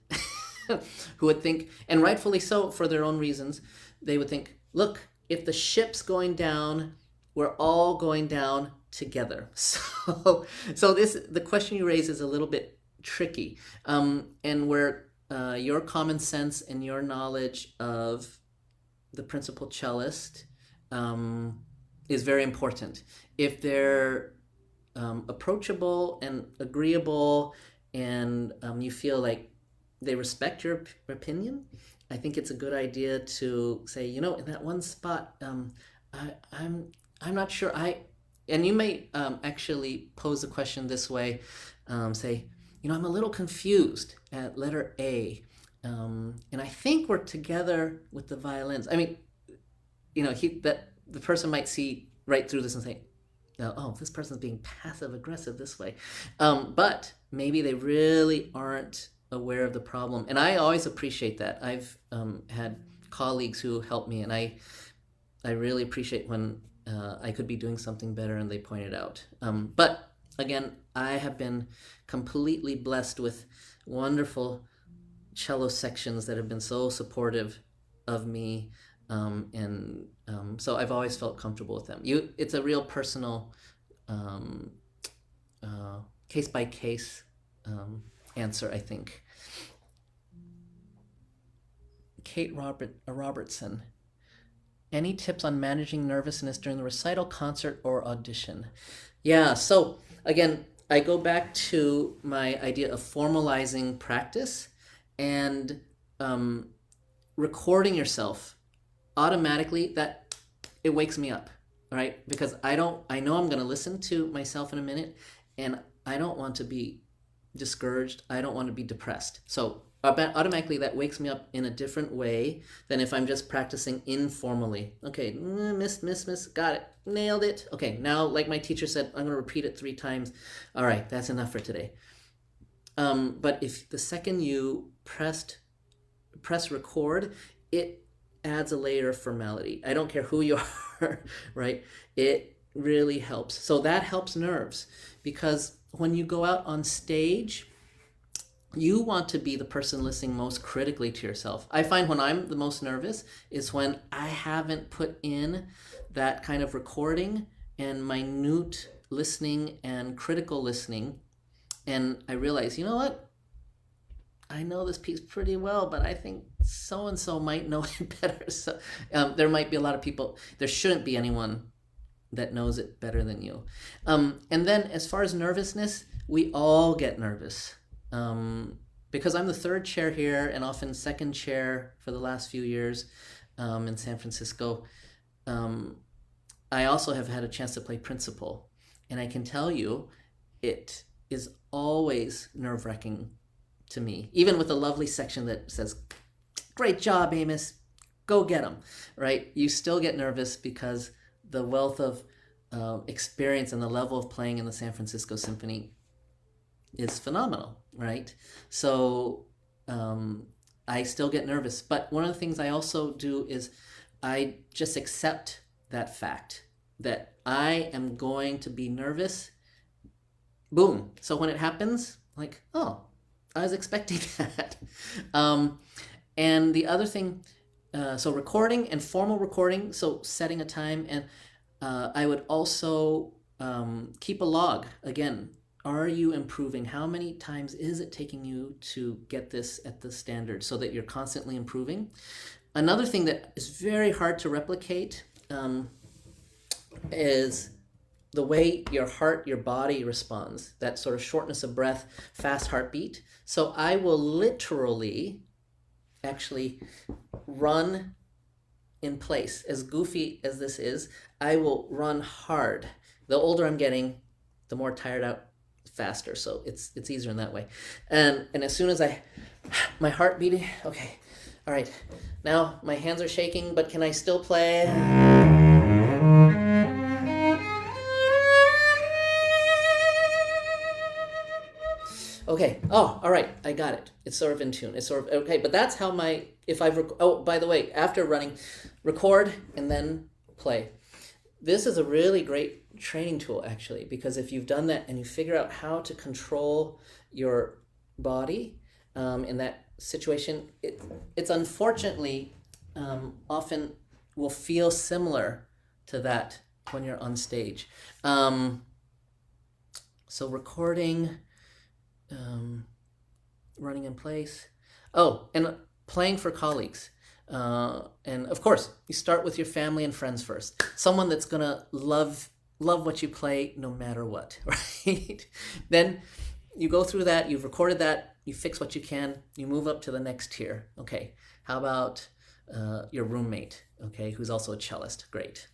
Who would think, and rightfully so for their own reasons, they would think, look, if the ship's going down, we're all going down together. So the question you raise is a little bit tricky, and where your common sense and your knowledge of the principal cellist is very important. If they're approachable and agreeable, and you feel like they respect your opinion, I think it's a good idea to say, in that one spot, I'm not sure. And you may actually pose the question this way, say, I'm a little confused at letter A, and I think we're together with the violins. I mean, the person might see right through this and say, oh, this person's being passive aggressive this way, but maybe they really aren't aware of the problem. And I always appreciate that. I've had colleagues who help me, and I really appreciate when I could be doing something better and they point it out. But again, I have been completely blessed with wonderful cello sections that have been so supportive of me, and so I've always felt comfortable with them. It's a real personal, case by case answer, I think. Kate Robertson. Any tips on managing nervousness during the recital, concert, or audition? Yeah, so again, I go back to my idea of formalizing practice and recording yourself automatically. That it wakes me up, right? Because I know I'm going to listen to myself in a minute, and I don't want to be discouraged. I don't want to be depressed. So automatically that wakes me up in a different way than if I'm just practicing informally. Okay, miss, got it, nailed it. Okay, now like my teacher said, I'm going to repeat it 3 times. All right, that's enough for today. But if the second you press record, it adds a layer of formality. I don't care who you are, right? It really helps. So that helps nerves, because when you go out on stage, you want to be the person listening most critically to yourself. I find when I'm the most nervous is when I haven't put in that kind of recording and minute listening and critical listening. And I realize, you know what? I know this piece pretty well, but I think so-and-so might know it better. So there might be a lot of people. There shouldn't be anyone that knows it better than you. And then as far as nervousness, we all get nervous. Because I'm the 3rd chair here and often 2nd chair for the last few years in San Francisco. I also have had a chance to play principal. And I can tell you, it is always nerve-wracking to me, even with a lovely section that says, "Great job, Amos, go get them," right? You still get nervous because the wealth of experience and the level of playing in the San Francisco Symphony is phenomenal, right? So I still get nervous. But one of the things I also do is I just accept that fact that I am going to be nervous. Boom. So when it happens, like, oh, I was expecting that. And the other thing, so recording and formal recording, so setting a time, and I would also keep a log. Again, are you improving? How many times is it taking you to get this at the standard so that you're constantly improving? Another thing that is very hard to replicate is the way your heart, your body responds, that sort of shortness of breath, fast heartbeat. So I will literally actually run in place. As goofy as this is, I will run hard. The older I'm getting, the more tired out, faster. So it's easier in that way. And as soon as my heart beating, okay, all right, now my hands are shaking, but can I still play? Okay. Oh, all right. I got it. It's sort of in tune. It's sort of okay. But that's how oh, by the way, after running, record and then play. This is a really great training tool, actually, because if you've done that and you figure out how to control your body in that situation, it's unfortunately often will feel similar to that when you're on stage. So recording. Running in place. Oh, and playing for colleagues. And of course, you start with your family and friends first. Someone that's gonna love what you play no matter what, right? Then you go through that, you've recorded that, you fix what you can, you move up to the next tier. Okay, how about your roommate, okay, who's also a cellist? Great.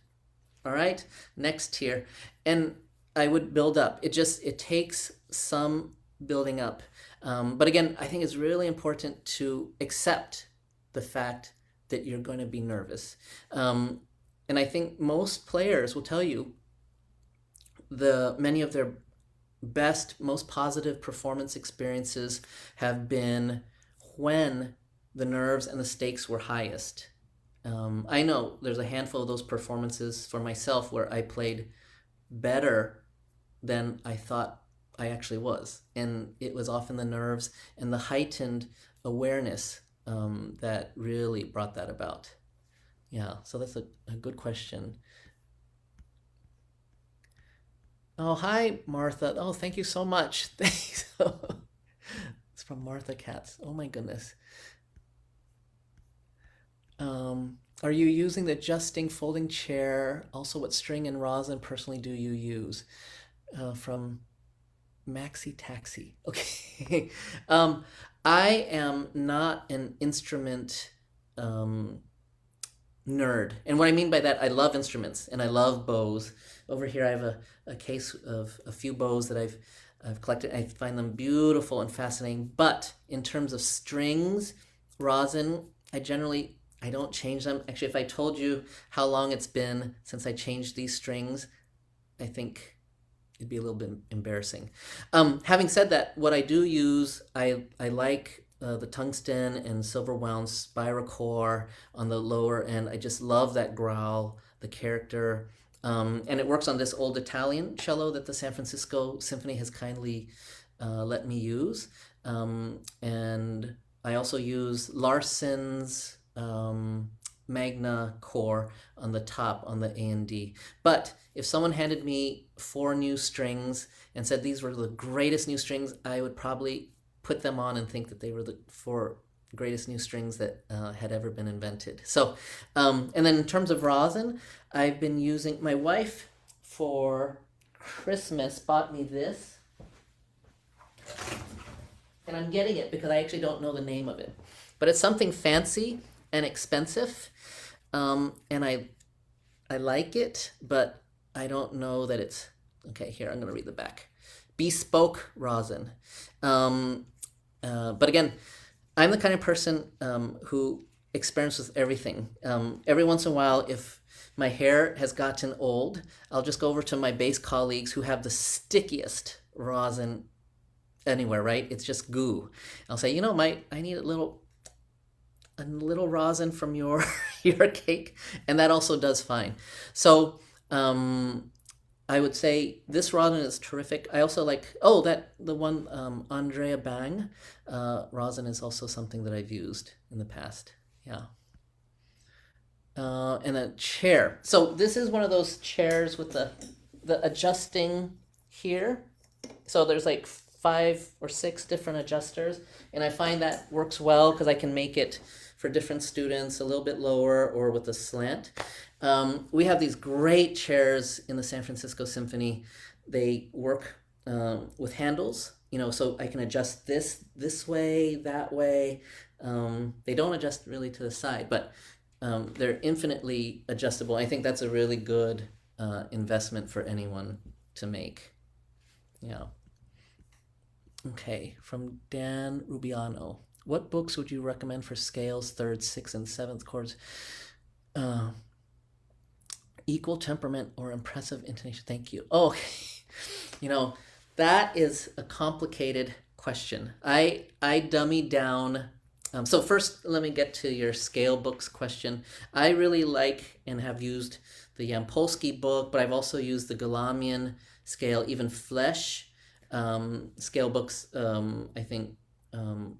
All right, next tier. And I would build up. It takes some building up. But again, I think it's really important to accept the fact that you're going to be nervous. And I think most players will tell you many of their best, most positive performance experiences have been when the nerves and the stakes were highest. I know there's a handful of those performances for myself where I played better than I thought I actually was. And it was often the nerves and the heightened awareness that really brought that about. Yeah, so that's a good question. Oh, hi, Martha. Oh, thank you so much. Thanks. It's from Martha Katz. Oh my goodness. Are you using the adjusting folding chair? Also, what string and rosin personally do you use? From Maxi Taxi. Okay. I am not an instrument nerd. And what I mean by that, I love instruments and I love bows. Over here I have a case of a few bows that I've I've collected. I find them beautiful and fascinating. But in terms of strings, rosin, I don't change them. Actually, if I told you how long it's been since I changed these strings, I think it'd be a little bit embarrassing. Having said that, what I do use, I like the tungsten and silver wound spirocore on the lower end. I just love that growl, the character. And it works on this old Italian cello that the San Francisco Symphony has kindly let me use. And I also use Larson's Magna core on the top on the A and D. But if someone handed me 4 new strings and said these were the greatest new strings, I would probably put them on and think that they were the 4 greatest new strings that had ever been invented. So, and then in terms of rosin, I've been using, my wife for Christmas bought me this. And I'm getting it because I actually don't know the name of it. But it's something fancy and expensive. And I like it, but I don't know that it's, okay, here, I'm going to read the back. Bespoke rosin. But again, I'm the kind of person who experiments with everything. Every once in a while, if my hair has gotten old, I'll just go over to my bass colleagues who have the stickiest rosin anywhere, right? It's just goo. I'll say, I need a little rosin from your your cake, and that also does fine. So I would say this rosin is terrific. I also like the one Andrea Bang rosin is also something that I've used in the past. Yeah. And a chair. So this is one of those chairs with the adjusting here. So there's like 5 or 6 different adjusters, and I find that works well because I can make it for different students a little bit lower or with a slant. We have these great chairs in the San Francisco Symphony. They work with handles, so I can adjust this way, that way. They don't adjust really to the side, but they're infinitely adjustable. I think that's a really good investment for anyone to make. Yeah. Okay, from Dan Rubiano. What books would you recommend for scales, 3rd, 6th, and 7th chords? Equal temperament or impressive intonation? Thank you. Oh, that is a complicated question. I dummied down. So first, let me get to your scale books question. I really like and have used the Yampolsky book, but I've also used the Galamian scale, even Flesch scale books. I think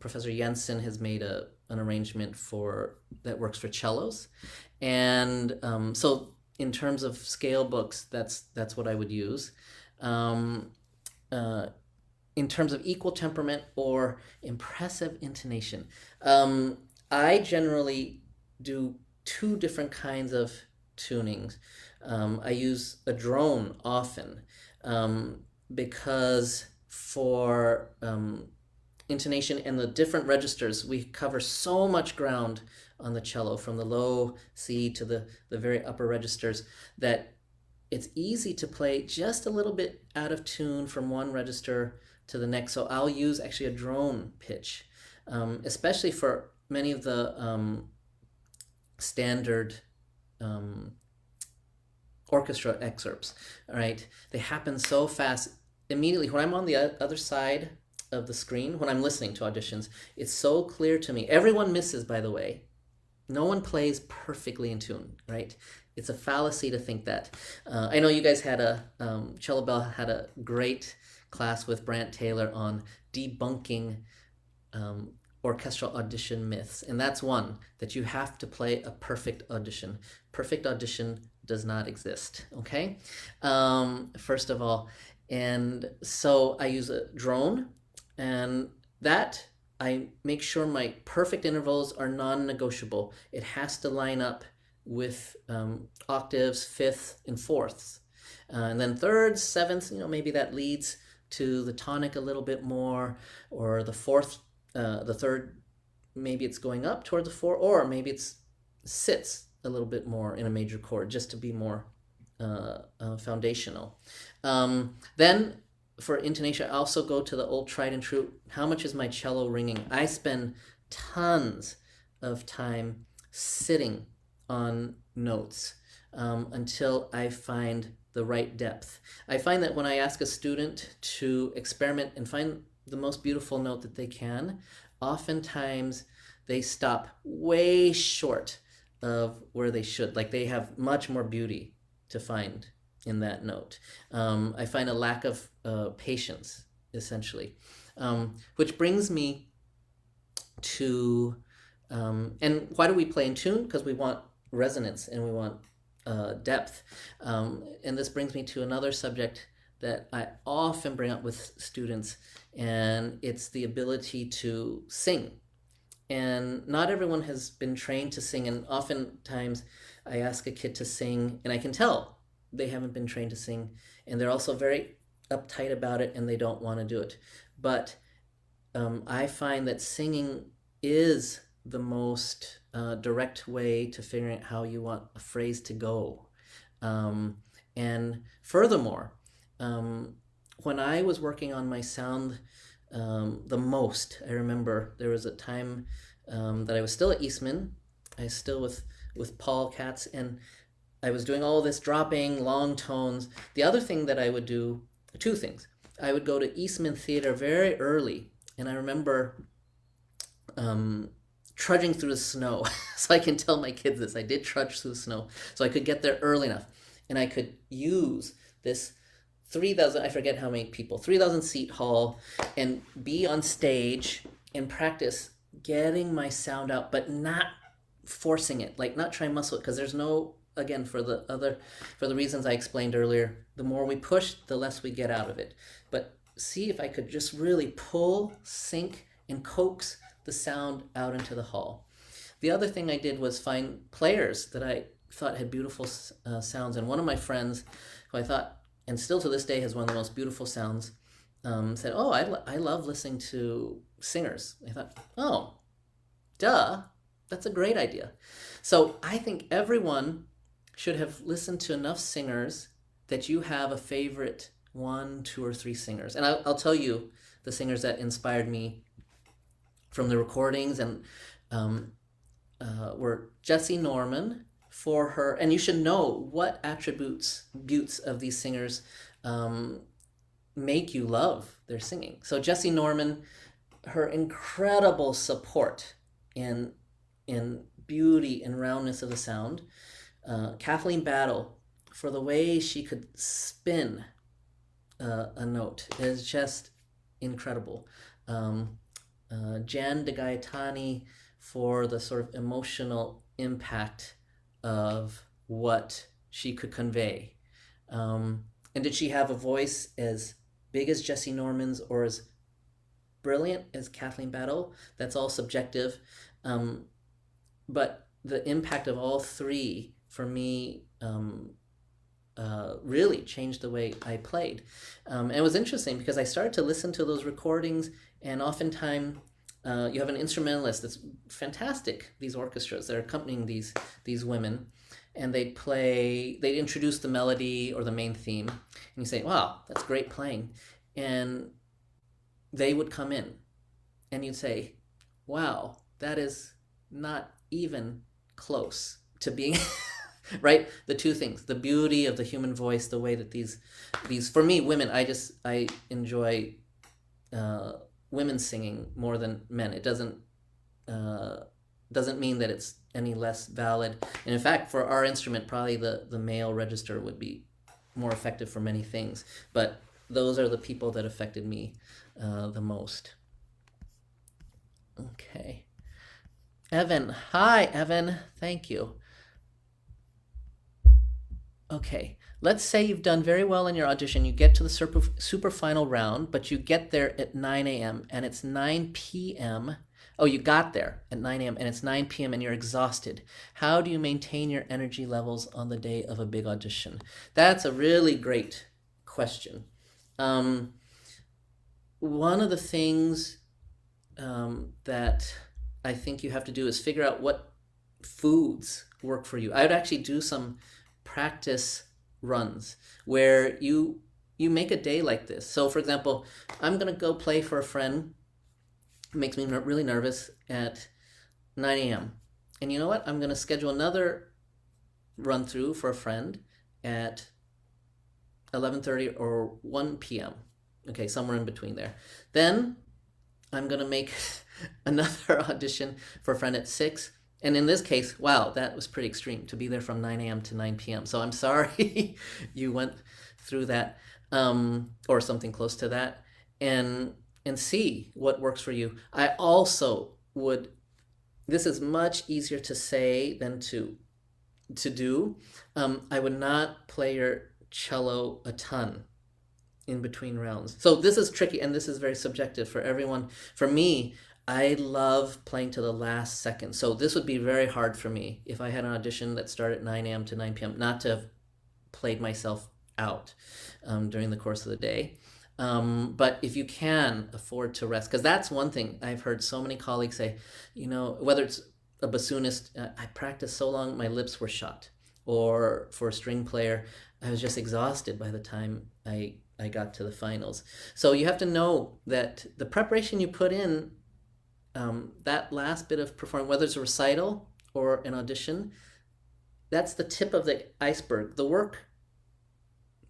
Professor Jensen has made an arrangement that works for cellos, and so in terms of scale books, that's what I would use. In terms of equal temperament or impressive intonation, I generally do 2 different kinds of tunings. I use a drone often because for intonation and the different registers, we cover so much ground on the cello, from the low C to the very upper registers, that it's easy to play just a little bit out of tune from one register to the next. So I'll use actually a drone pitch, especially for many of the standard orchestra excerpts. All right, they happen so fast. Immediately when I'm on the other side of the screen, when I'm listening to auditions, it's so clear to me. Everyone misses, by the way. No one plays perfectly in tune, right? It's a fallacy to think that. I know you guys had Cello Bell had a great class with Brant Taylor on debunking orchestral audition myths, and that's one, that you have to play a perfect audition. Perfect audition does not exist, okay? First of all. And so I use a drone, and that I make sure my perfect intervals are non-negotiable. It has to line up with octaves, 5th and 4ths. And then 3rd, 7th, maybe that leads to the tonic a little bit more, or the 4th, the 3rd, maybe it's going up toward the 4, or maybe it sits a little bit more in a major chord just to be more foundational. Then for intonation, I also go to the old tried and true. How much is my cello ringing? I spend tons of time sitting on notes until I find the right depth. I find that when I ask a student to experiment and find the most beautiful note that they can, oftentimes they stop way short of where they should. Like they have much more beauty to find in that note. I find a lack of patience, essentially, which brings me to, and why do we play in tune? Because we want resonance and we want depth. And this brings me to another subject that I often bring up with students, and it's the ability to sing. And not everyone has been trained to sing, and oftentimes I ask a kid to sing, and I can tell they haven't been trained to sing, and they're also very uptight about it, and they don't want to do it. But I find that singing is the most direct way to figuring out how you want a phrase to go. And furthermore, when I was working on my sound the most, I remember there was a time that I was still at Eastman. I was still with Paul Katz, and I was doing all this dropping, long tones. The other thing that I would do, two things. I would go to Eastman Theater very early, and I remember trudging through the snow. So I can tell my kids this. I did trudge through the snow, so I could get there early enough, and I could use this 3,000, I forget how many people, 3,000 seat hall, and be on stage and practice getting my sound out, but not forcing it, like not trying to muscle it, because there's no, again, for the reasons I explained earlier, the more we push, the less we get out of it. But see if I could just really pull, sink, and coax the sound out into the hall. The other thing I did was find players that I thought had beautiful sounds, and one of my friends, who I thought, and still to this day has one of the most beautiful sounds, said, oh, I love listening to singers. I thought, oh, duh, that's a great idea. So I think everyone should have listened to enough singers that you have a favorite 1, 2, or 3 singers. And I'll tell you the singers that inspired me from the recordings, and were Jessie Norman, for her, and you should know what attributes of these singers make you love their singing. So Jessie Norman, her incredible support in beauty and roundness of the sound. Kathleen Battle, for the way she could spin a note, is just incredible. Jan de Gaetani, for the sort of emotional impact of what she could convey. And did she have a voice as big as Jessie Norman's or as brilliant as Kathleen Battle? That's all subjective. But the impact of all three, for me, really changed the way I played. And it was interesting because I started to listen to those recordings, and oftentimes you have an instrumentalist that's fantastic, these orchestras that are accompanying these women, and they'd introduce the melody or the main theme, and you say, wow, that's great playing. And they would come in, and you'd say, wow, that is not even close to being, right? The two things, the beauty of the human voice, the way that these for me, women, I enjoy women singing more than men. It doesn't mean that it's any less valid. And in fact, for our instrument, probably the male register would be more effective for many things. But those are the people that affected me the most. Okay. Evan. Hi, Evan. Thank you. Okay. Let's say you've done very well in your audition. You get to the super final round, but you get there at 9 a.m. and it's 9 p.m. Oh, you got there at 9 a.m. and it's 9 p.m. and you're exhausted. How do you maintain your energy levels on the day of a big audition? That's a really great question. One of the things that I think you have to do is figure out what foods work for you. I would actually do some practice runs where you you make a day like this. So for example, I'm gonna go play for a friend. It makes me really nervous at 9 a.m. And you know what? I'm gonna schedule another run through for a friend at 11:30 or 1 p.m. Okay, somewhere in between there. Then I'm gonna make another audition for a friend at 6. And in this case, wow, that was pretty extreme to be there from 9 a.m. to 9 p.m. So I'm sorry you went through that, or something close to that, and see what works for you. I also would. This is much easier to say than to do. I would not play your cello a ton in between rounds. So this is tricky, and this is very subjective for everyone. For me, I love playing to the last second. So this would be very hard for me if I had an audition that started at 9 a.m. to 9 p.m. not to have played myself out during the course of the day. But if you can afford to rest, because that's one thing I've heard so many colleagues say, you know, whether it's a bassoonist, I practiced so long my lips were shut, or for a string player, I was just exhausted by the time I got to the finals. So you have to know that the preparation you put in, that last bit of performing, whether it's a recital or an audition, that's the tip of the iceberg. The work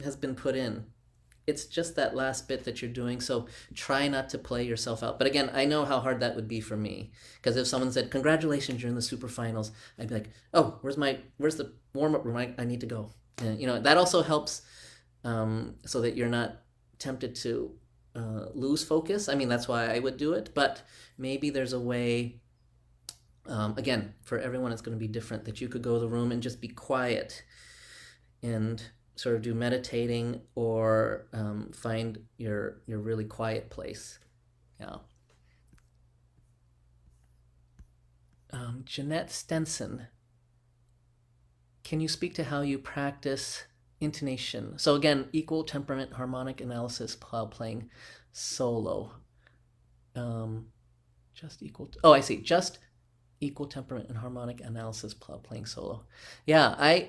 has been put in. It's just that last bit that you're doing, so try not to play yourself out. But again, I know how hard that would be for me, because if someone said, congratulations, you're in the super finals, I'd be like, oh, where's the warm-up room? I need to go. And, you know, that also helps, so that you're not tempted to lose focus. I mean, that's why I would do it, but maybe there's a way, again, for everyone it's going to be different, that you could go to the room and just be quiet and sort of do meditating, or find your really quiet place. Yeah. Jeanette Stenson, can you speak to how you practice intonation? So again, equal temperament harmonic analysis while playing solo. Just equal temperament and harmonic analysis while playing solo. Yeah,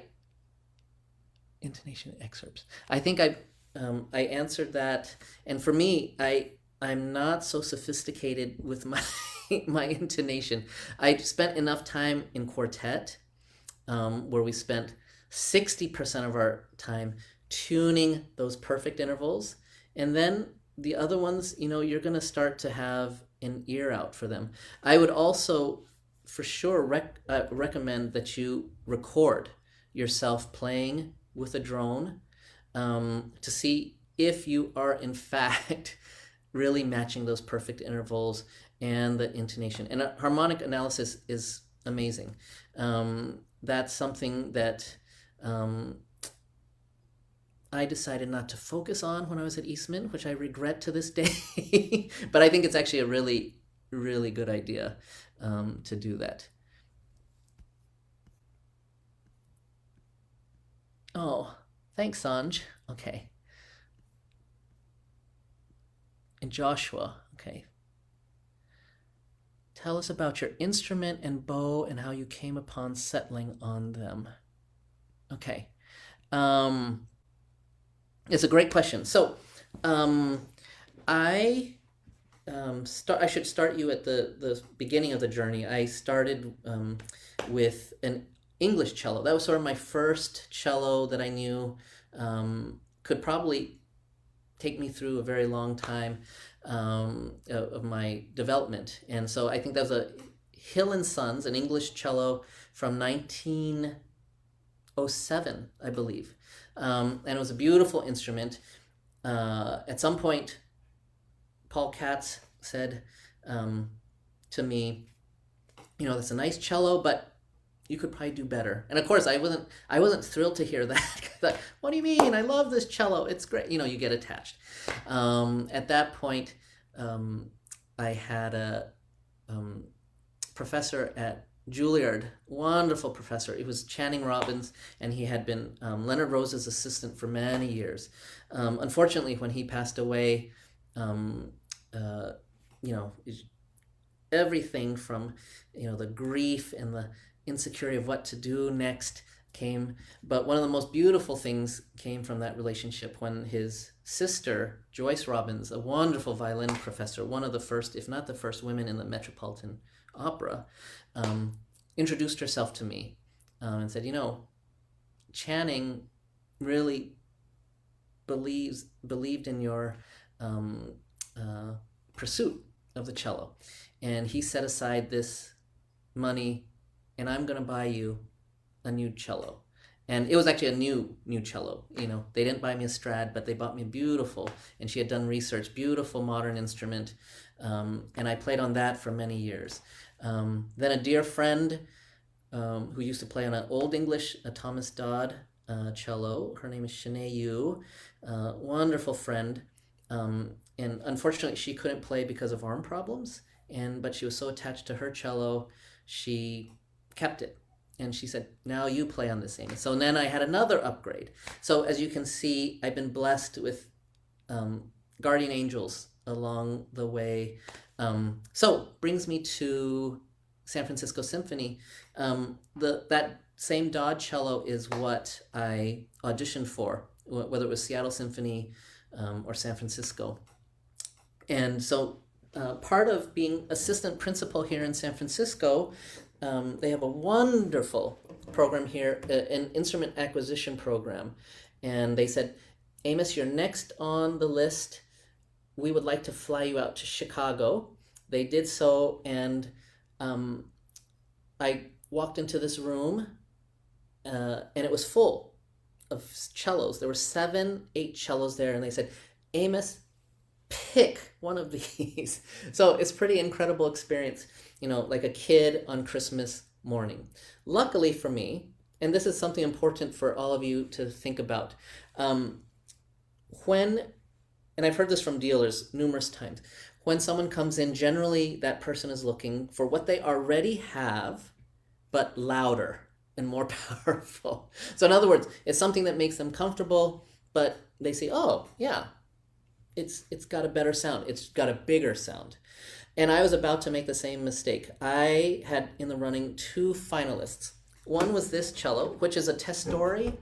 intonation excerpts. I think I answered that, and for me, I'm not so sophisticated with my my intonation. I spent enough time in quartet, where we spent 60% of our time tuning those perfect intervals, and then the other ones, you know, you're gonna start to have an ear out for them. I would also, for sure, recommend that you record yourself playing with a drone, to see if you are in fact really matching those perfect intervals and the intonation. And harmonic analysis is amazing. That's something that I decided not to focus on when I was at Eastman, which I regret to this day. But I think it's actually a really, really good idea to do that. Oh, thanks, Sanj. Okay. And Joshua, okay. Tell us about your instrument and bow and how you came upon settling on them. Okay. It's a great question. So, I should start you at the beginning of the journey. I started with an English cello. That was sort of my first cello that I knew could probably take me through a very long time of my development. And so I think that was a Hill & Sons, an English cello from 1907, I believe. And it was a beautiful instrument. At some point, Paul Katz said to me, you know, that's a nice cello, but you could probably do better. And of course, I wasn't thrilled to hear that. Like, what do you mean? I love this cello. It's great. You know, you get attached. At that point, I had a professor at Juilliard, wonderful professor. It was Channing Robbins, and he had been Leonard Rose's assistant for many years. Unfortunately, when he passed away, you know, everything from, you know, the grief and the insecurity of what to do next came. But one of the most beautiful things came from that relationship when his sister, Joyce Robbins, a wonderful violin professor, one of the first, if not the first women in the Metropolitan Opera, introduced herself to me and said, Channing really believed in your pursuit of the cello. And he set aside this money, and I'm going to buy you a new cello. And it was actually a new cello. They didn't buy me a Strad, but they bought me a beautiful, and she had done research, beautiful modern instrument. And I played on that for many years. Then a dear friend who used to play on an Old English, a Thomas Dodd cello. Her name is Shanae Yu, wonderful friend. And unfortunately, she couldn't play because of arm problems. But she was so attached to her cello, she kept it. And she said, now you play on this, Amos. So then I had another upgrade. So as you can see, I've been blessed with guardian angels along the way. So brings me to San Francisco Symphony. That same Dodd cello is what I auditioned for, whether it was Seattle Symphony or San Francisco. And so part of being assistant principal here in San Francisco, they have a wonderful program here, an instrument acquisition program. And they said, Amos, you're next on the list. We would like to fly you out to Chicago. They did so, and I walked into this room, and it was full of cellos. There were 7-8 cellos there, and they said, Amos, pick one of these. So it's pretty incredible experience, like a kid on Christmas morning. Luckily for me, and this is something important for all of you to think about, and I've heard this from dealers numerous times, when someone comes in, generally that person is looking for what they already have, but louder and more powerful. So in other words, it's something that makes them comfortable, but they say, oh, yeah, it's got a better sound. It's got a bigger sound. And I was about to make the same mistake. I had in the running 2 finalists. One was this cello, which is a Testore,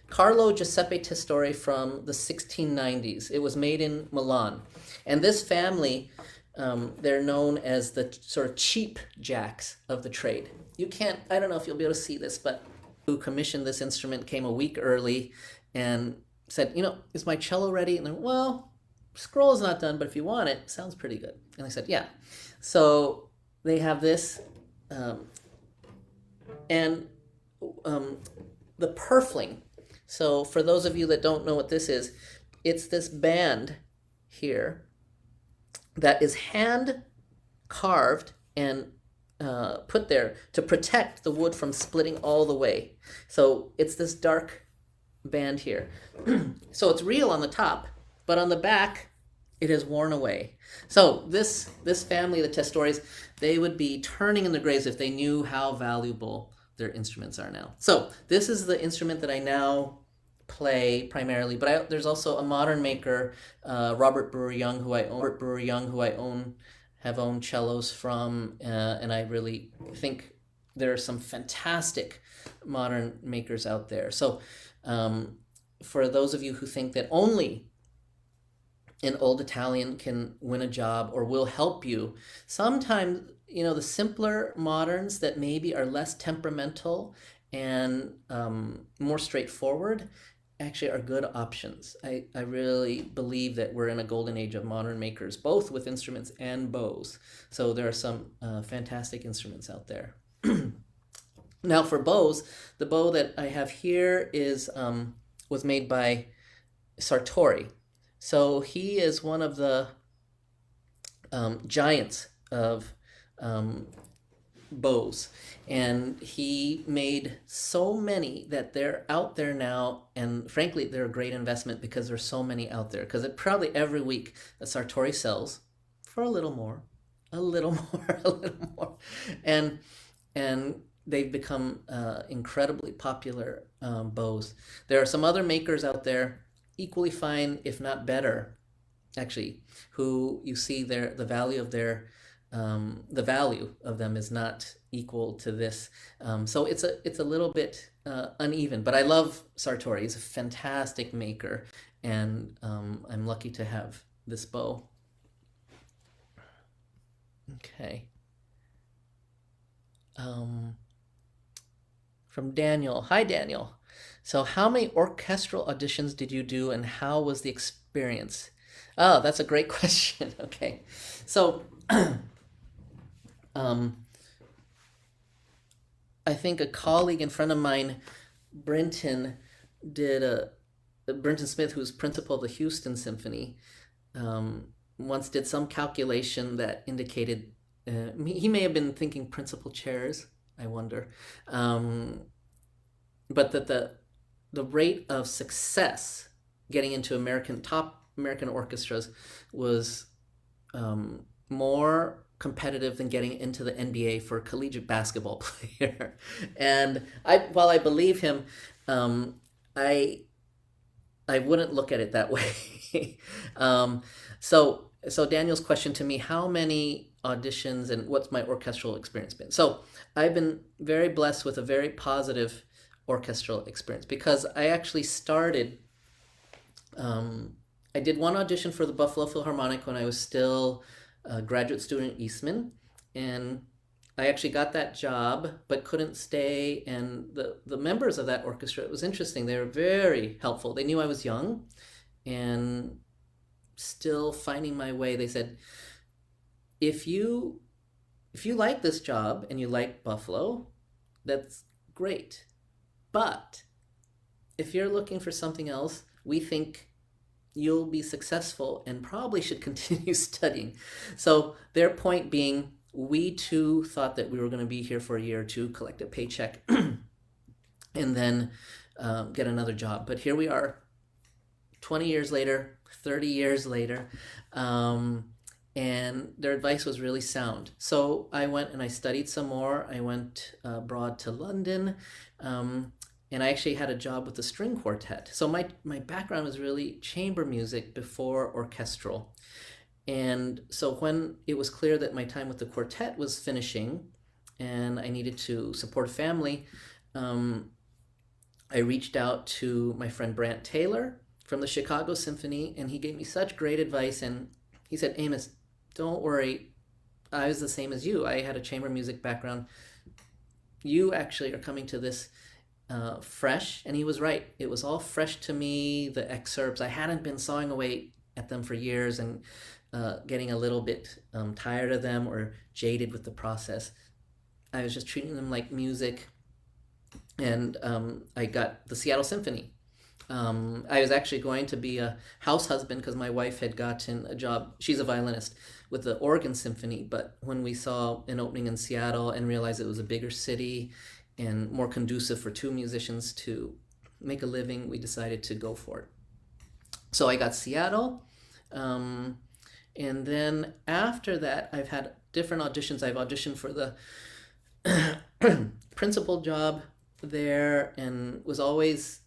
Carlo Giuseppe Testore from the 1690s. It was made in Milan. And this family, they're known as the sort of cheap jacks of the trade. I don't know if you'll be able to see this, but who commissioned this instrument came a week early and said, is my cello ready? And they're, well, scroll's not done, but if you want it, sounds pretty good. And I said, yeah. So they have this, and the purfling. So for those of you that don't know what this is, it's this band here that is hand carved and put there to protect the wood from splitting all the way. So it's this dark band here. So it's real on the top, but on the back, it has worn away. So this family, the Testores, they would be turning in their graves if they knew how valuable their instruments are now. So this is the instrument that I now play primarily, but there's also a modern maker, Robert Brewer Young, who I have owned cellos from, and I really think there are some fantastic modern makers out there. So for those of you who think that only an old Italian can win a job or will help you, sometimes, the simpler moderns that maybe are less temperamental and more straightforward actually are good options. I really believe that we're in a golden age of modern makers, both with instruments and bows. So there are some fantastic instruments out there. Now for bows, the bow that I have here was made by Sartori. So he is one of the giants of bows, and he made so many that they're out there now, and frankly they're a great investment because there's so many out there, because probably every week a Sartori sells for a little more, and they've become incredibly popular bows. There are some other makers out there equally fine, if not better, actually, who you see the value of their the value of them is not equal to this. So it's a little bit uneven. But I love Sartori. He's a fantastic maker, and I'm lucky to have this bow. Okay. From Daniel. Hi, Daniel. So how many orchestral auditions did you do, and how was the experience? Oh, that's a great question. Okay. So I think a colleague and friend of mine, Brenton, Brenton Smith, who's principal of the Houston Symphony, once did some calculation that indicated he may have been thinking principal chairs, I wonder, but that the rate of success getting into top American orchestras was more competitive than getting into the NBA for a collegiate basketball player. And while I believe him, I wouldn't look at it that way. So Daniel's question to me, how many auditions and what's my orchestral experience been? So I've been very blessed with a very positive orchestral experience, because I actually started, I did one audition for the Buffalo Philharmonic when I was still a graduate student at Eastman, and I actually got that job but couldn't stay. And the members of that orchestra, it was interesting, they were very helpful. They knew I was young and still finding my way. They said, if you like this job and you like Buffalo, that's great. But if you're looking for something else, we think you'll be successful and probably should continue studying. So their point being, we too thought that we were going to be here for a year or two, collect a paycheck, and then get another job. But here we are, 20 years later, 30 years later, and their advice was really sound. So I went and I studied some more. I went abroad to London, and I actually had a job with the string quartet. So my background was really chamber music before orchestral. And so when it was clear that my time with the quartet was finishing and I needed to support a family, I reached out to my friend Brant Taylor from the Chicago Symphony, and he gave me such great advice. And he said, Amos, don't worry, I was the same as you. I had a chamber music background. You actually are coming to this fresh. And he was right. It was all fresh to me, the excerpts. I hadn't been sawing away at them for years and getting a little bit tired of them or jaded with the process. I was just treating them like music. And I got the Seattle Symphony. I was actually going to be a house husband because my wife had gotten a job. She's a violinist with the Oregon Symphony. But when we saw an opening in Seattle and realized it was a bigger city and more conducive for two musicians to make a living, we decided to go for it. So I got Seattle. And then after that, I've had different auditions. I've auditioned for the principal job there and was always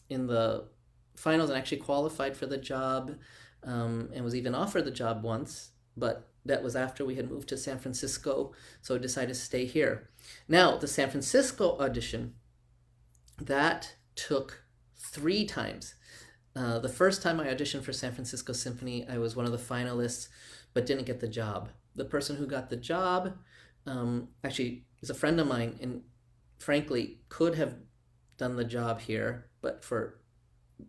in the finals and actually qualified for the job, and was even offered the job once, but that was after we had moved to San Francisco, so I decided to stay here. Now, the San Francisco audition, that took 3 times. The first time I auditioned for San Francisco Symphony, I was one of the finalists, but didn't get the job. The person who got the job actually is a friend of mine, and frankly could have done the job here, but for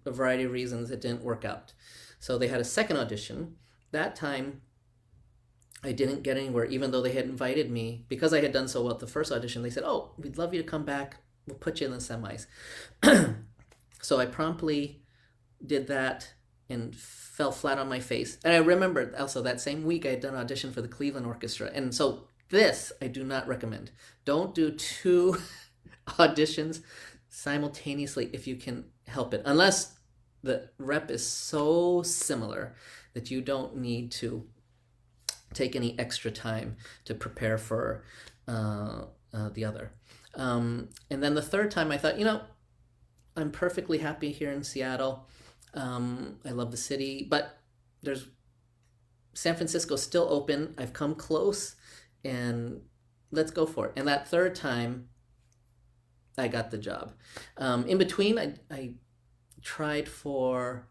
a variety of reasons it didn't work out. So they had a second audition. That time I didn't get anywhere, even though they had invited me. Because I had done so well at the first audition, they said, oh, we'd love you to come back, we'll put you in the semis. So I promptly did that and fell flat on my face. And I remember also that same week I had done an audition for the Cleveland Orchestra. And so this I do not recommend. Don't do 2 auditions simultaneously if you can help it, unless the rep is so similar that you don't need to take any extra time to prepare for the other. And then the third time I thought, I'm perfectly happy here in Seattle. I love the city, but there's San Francisco's still open. I've come close, and let's go for it. And that third time, I got the job. In between, I tried for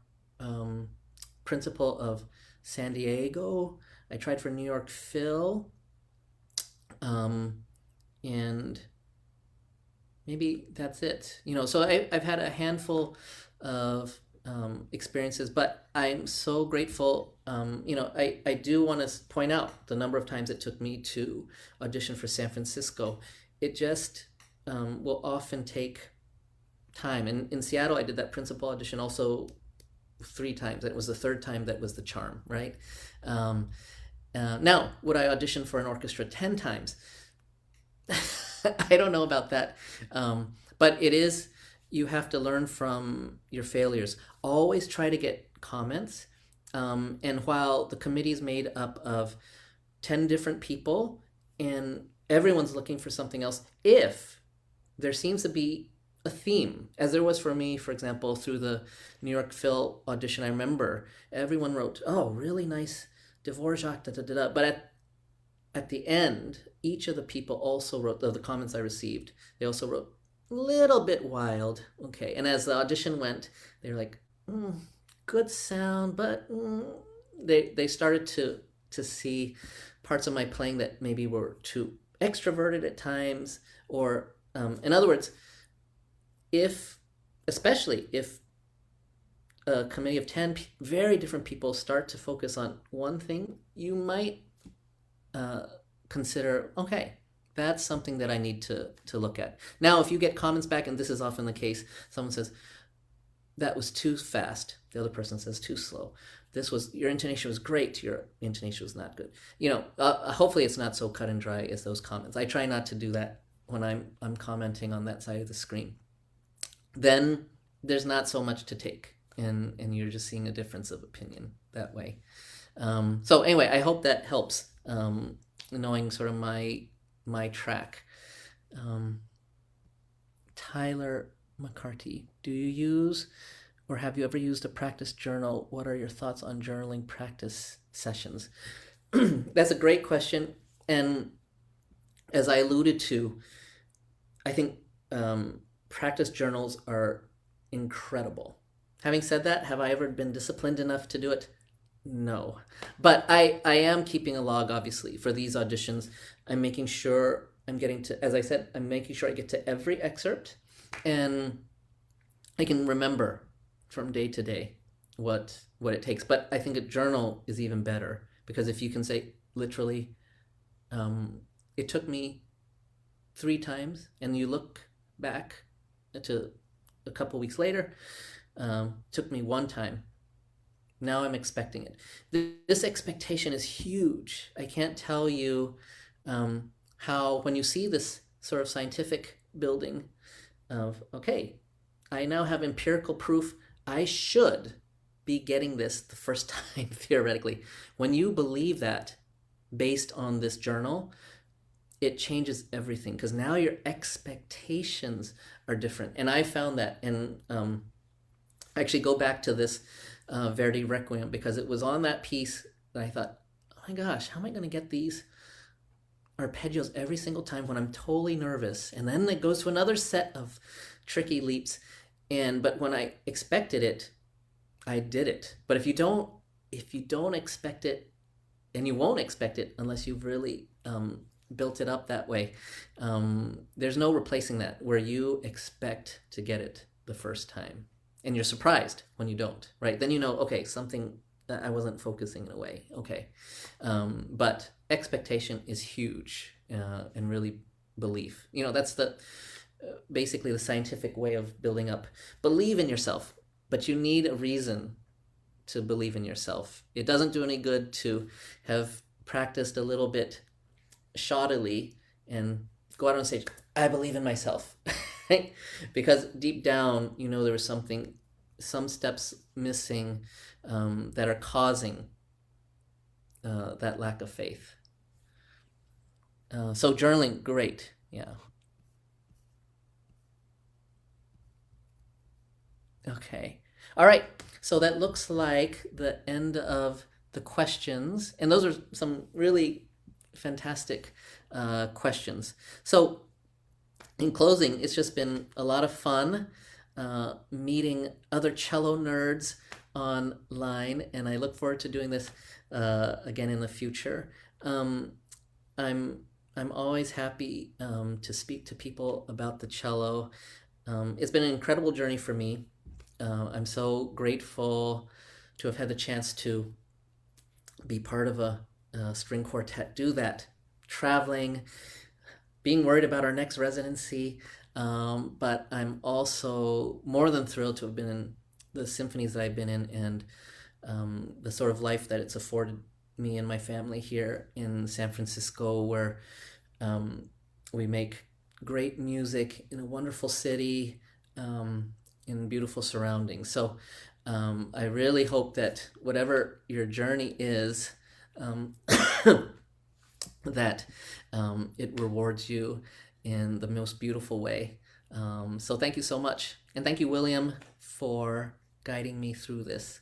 principal of San Diego. I tried for New York Phil, and maybe that's it. So I've had a handful of experiences, but I'm so grateful. I do want to point out the number of times it took me to audition for San Francisco. It just will often take time. And in Seattle, I did that principal audition also 3 times. It was the third time that was the charm, right? Now, would I audition for an orchestra 10 times? I don't know about that. But it is, you have to learn from your failures. Always try to get comments. And while the committee is made up of 10 different people and everyone's looking for something else, if there seems to be a theme, as there was for me, for example, through the New York Phil audition, I remember everyone wrote, oh, really nice Dvorak, da da da da. But at the end, each of the people also wrote, the comments I received, they also wrote, a little bit wild. Okay. And as the audition went, they were like, good sound, but they started to see parts of my playing that maybe were too extroverted at times, or in other words, especially if a committee of 10 very different people start to focus on one thing, you might consider, okay, that's something that I need to look at. Now, if you get comments back, and this is often the case, someone says, that was too fast. The other person says too slow. Your intonation was great. Your intonation was not good. Hopefully it's not so cut and dry as those comments. I try not to do that when I'm commenting on that side of the screen. Then there's not so much to take, and you're just seeing a difference of opinion that way. So anyway, I hope that helps, knowing sort of my track. Tyler McCarty, do you use or have you ever used a practice journal? What are your thoughts on journaling practice sessions? That's a great question. And as I alluded to, I think practice journals are incredible. Having said that, have I ever been disciplined enough to do it? No. But I am keeping a log, obviously, for these auditions. I'm making sure I'm getting to, as I said, I'm making sure I get to every excerpt, and I can remember from day to day what it takes. But I think a journal is even better, because if you can say literally, it took me 3 times, and you look back to a couple weeks later, took me 1 time. Now I'm expecting it. This expectation is huge. I can't tell you how, when you see this sort of scientific building of, okay, I now have empirical proof I should be getting this the first time, theoretically. When you believe that based on this journal, it changes everything, because now your expectations are different. And I found that, and actually go back to this Verdi Requiem, because it was on that piece that I thought, oh my gosh, how am I going to get these arpeggios every single time when I'm totally nervous? And then it goes to another set of tricky leaps. But when I expected it, I did it. But if you don't expect it, and you won't expect it unless you've really built it up that way, there's no replacing that, where you expect to get it the first time. And you're surprised when you don't, right? Then you know, okay, something, I wasn't focusing in a way, okay. But expectation is huge, and really belief. That's basically the scientific way of building up. Believe in yourself, but you need a reason to believe in yourself. It doesn't do any good to have practiced a little bit shoddily and go out on stage, I believe in myself. Because deep down, there was some steps missing that are causing that lack of faith. So journaling, great, yeah. Okay, all right. So that looks like the end of the questions, and those are some really fantastic questions. So in closing, it's just been a lot of fun meeting other cello nerds online, and I look forward to doing this again in the future. I'm always happy to speak to people about the cello. It's been an incredible journey for me. I'm so grateful to have had the chance to be part of a string quartet, do that, traveling, being worried about our next residency. But I'm also more than thrilled to have been in the symphonies that I've been in, and the sort of life that it's afforded me and my family here in San Francisco, where we make great music in a wonderful city, in beautiful surroundings. So I really hope that whatever your journey is, that it rewards you in the most beautiful way. So thank you so much. And thank you, William, for guiding me through this.